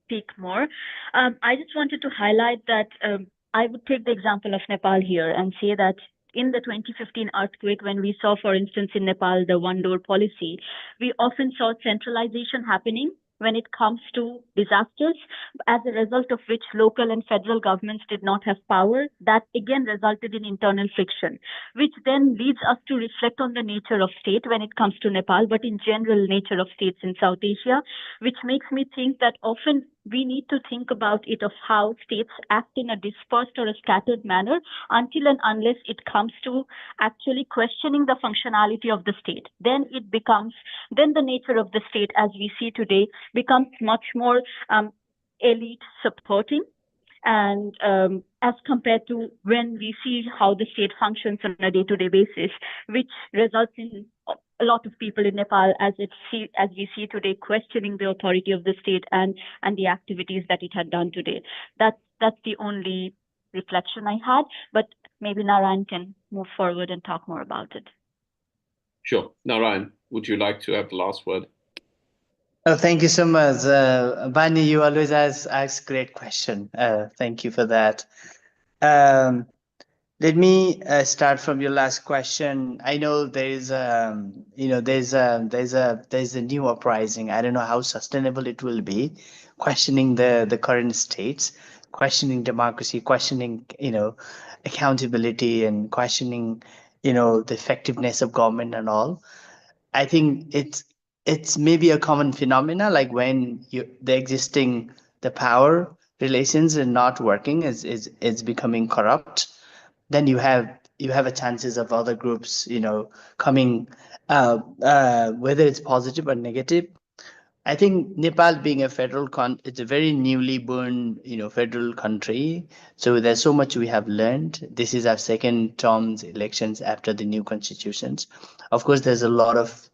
[SPEAKER 6] speak more. I just wanted to highlight that I would take the example of Nepal here and say that in the 2015 earthquake, when we saw, for instance, in Nepal, the one-door policy, we often saw centralization happening when it comes to disasters, as a result of which local and federal governments did not have power. That again resulted in internal friction, which then leads us to reflect on the nature of state when it comes to Nepal, but in general nature of states in South Asia, which makes me think that often we need to think about it of how states act in a dispersed or a scattered manner until and unless it comes to actually questioning the functionality of the state. Then the nature of the state as we see today becomes much more elite supporting, and as compared to when we see how the state functions on a day-to-day basis, which results in a lot of people in Nepal, as we see today, questioning the authority of the state and the activities that it had done today. That's the only reflection I had, but maybe Narayan can move forward and talk more about it.
[SPEAKER 1] Sure. Narayan, would you like to have the last word?
[SPEAKER 3] Oh, thank you so much. Bani, you always ask great question. Thank you for that. Let me start from your last question. I know there's there's a new uprising. I don't know how sustainable it will be, questioning the current states, questioning democracy, questioning accountability, and questioning the effectiveness of government and all. I think it's maybe a common phenomena, like when the power relations are not working, is becoming corrupt, then you have a chances of other groups coming, whether it's positive or negative. I think Nepal being a it's a very newly born, federal country. So there's so much we have learned. This is our second term's elections after the new constitutions. Of course, there's a lot of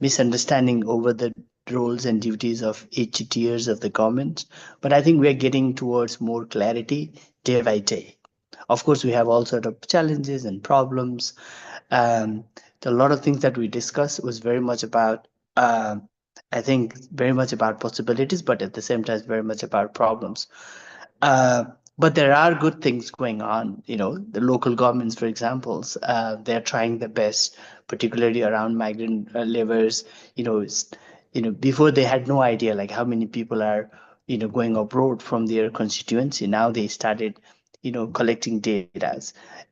[SPEAKER 3] misunderstanding over the roles and duties of each tiers of the government. But I think we are getting towards more clarity day by day. Of course, we have all sort of challenges and problems. A lot of things that we discussed was very much about, I think, very much about possibilities, but at the same time, very much about problems. But there are good things going on. The local governments, for example, they're trying their best, particularly around migrant laborers. Before they had no idea like how many people are, going abroad from their constituency. Now they started collecting data,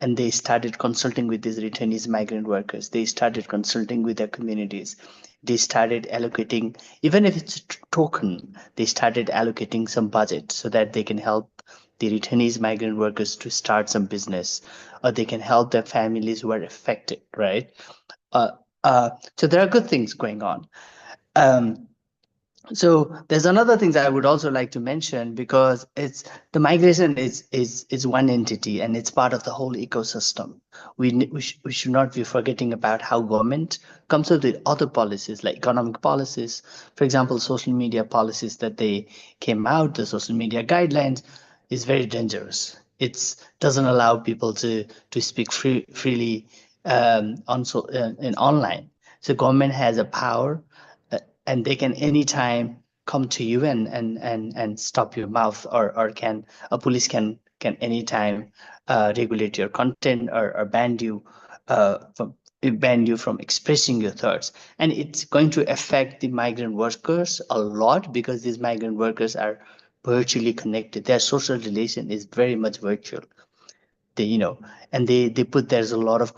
[SPEAKER 3] and they started consulting with these returnees migrant workers. They started consulting with their communities. They started allocating, even if it's a token, they started allocating some budget so that they can help the returnees migrant workers to start some business, or they can help their families who are affected, right? So there are good things going on. So there's another thing that I would also like to mention, because it's the migration is one entity and it's part of the whole ecosystem. We should not be forgetting about how government comes up with other policies like economic policies, for example, social media policies that they came out. The social media guidelines is very dangerous. It doesn't allow people to speak freely in online. So government has a power, and they can anytime come to you and stop your mouth, or a police can anytime regulate your content, or ban you from expressing your thoughts. And it's going to affect the migrant workers a lot, because these migrant workers are virtually connected. Their social relation is very much virtual. They put, there's a lot of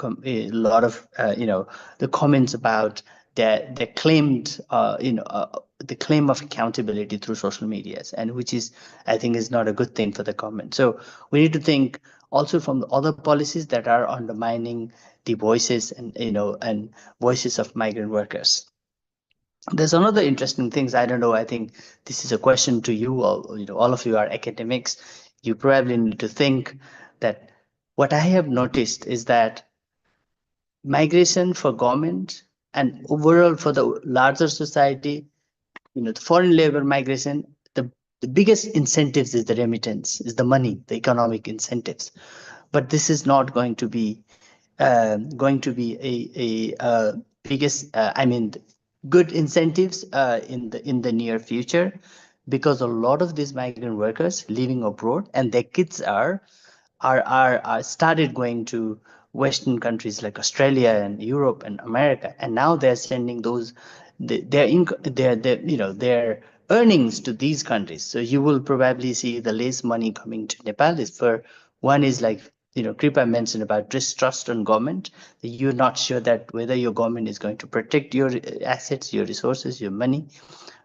[SPEAKER 3] the comments about the claimed the claim of accountability through social medias, and which is, I think, is not a good thing for the government. So we need to think also from the other policies that are undermining the voices and voices of migrant workers. There's another interesting things. I don't know. I think this is a question to you all. All of you are academics. You probably need to think that what I have noticed is that migration for government and overall for the larger society, the foreign labor migration, the biggest incentives is the remittance, is the money, the economic incentives. But this is not going to be a biggest, good incentives in the near future, because a lot of these migrant workers living abroad and their kids are started going to Western countries like Australia and Europe and America, and now they're sending their earnings to these countries. So you will probably see the less money coming to Nepal. Is for one is like Kripa mentioned about distrust on government. You're not sure that whether your government is going to protect your assets, your resources, your money.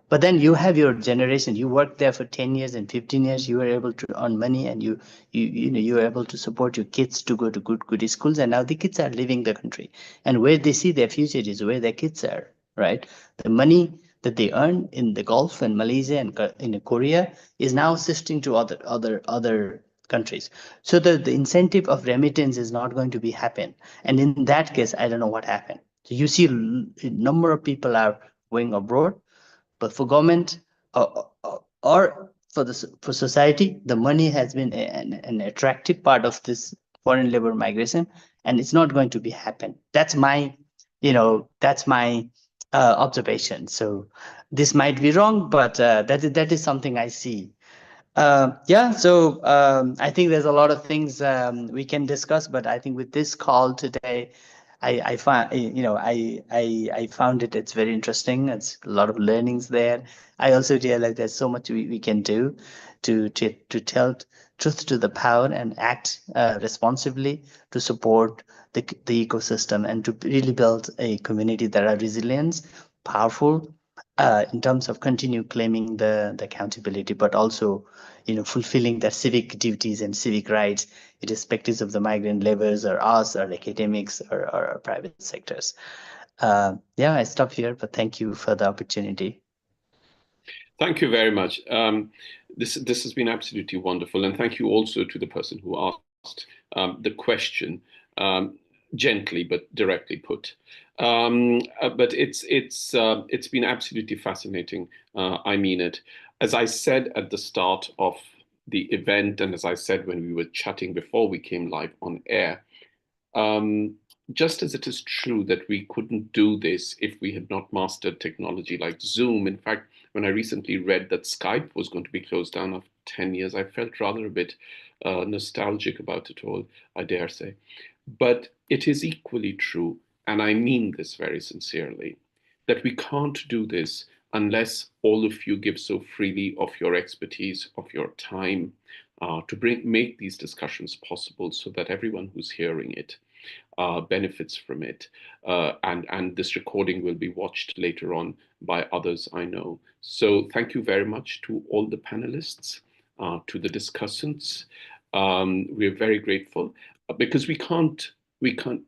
[SPEAKER 3] But then you have your generation. You worked there for 10 years and 15 years. You were able to earn money, and you were able to support your kids to go to good schools. And now the kids are leaving the country, and where they see their future is where their kids are. Right, the money that they earn in the Gulf and Malaysia and in Korea is now shifting to other countries. So the incentive of remittance is not going to be happen. And in that case, I don't know what happened. So you see a number of people are going abroad. But for government or for society, the money has been an attractive part of this foreign labor migration, and it's not going to be happen. That's my observation. So this might be wrong, but that is something I see. Yeah, so I think there's a lot of things we can discuss, but I think with this call today, I find I found it's very interesting. It's a lot of learnings there. I also realize there's so much we can do to tell truth to the power and act responsibly to support the ecosystem and to really build a community that are resilient, powerful, in terms of continue claiming the accountability, but also fulfilling their civic duties and civic rights, irrespective of the migrant laborers or us or academics or private sectors. Yeah, I stop here, but thank you for the opportunity.
[SPEAKER 1] Thank you very much. This has been absolutely wonderful, and thank you also to the person who asked the question, gently but directly put. But it's been absolutely fascinating. I mean it. As I said at the start of the event, and as I said when we were chatting before we came live on air, just as it is true that we couldn't do this if we had not mastered technology like Zoom. In fact, when I recently read that Skype was going to be closed down after 10 years, I felt rather a bit nostalgic about it all, I dare say. But it is equally true, and I mean this very sincerely, that we can't do this unless all of you give so freely of your expertise, of your time, to make these discussions possible so that everyone who's hearing it benefits from it. And this recording will be watched later on by others I know. So thank you very much to all the panelists, to the discussants. We're very grateful because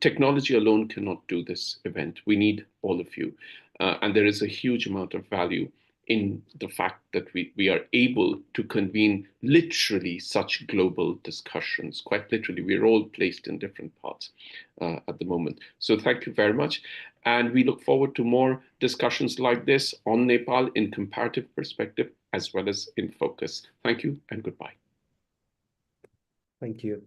[SPEAKER 1] technology alone cannot do this event. We need all of you. And there is a huge amount of value in the fact that we are able to convene literally such global discussions. Quite literally, we're all placed in different parts at the moment. So thank you very much. And we look forward to more discussions like this on Nepal in comparative perspective as well as in focus. Thank you and goodbye.
[SPEAKER 2] Thank you.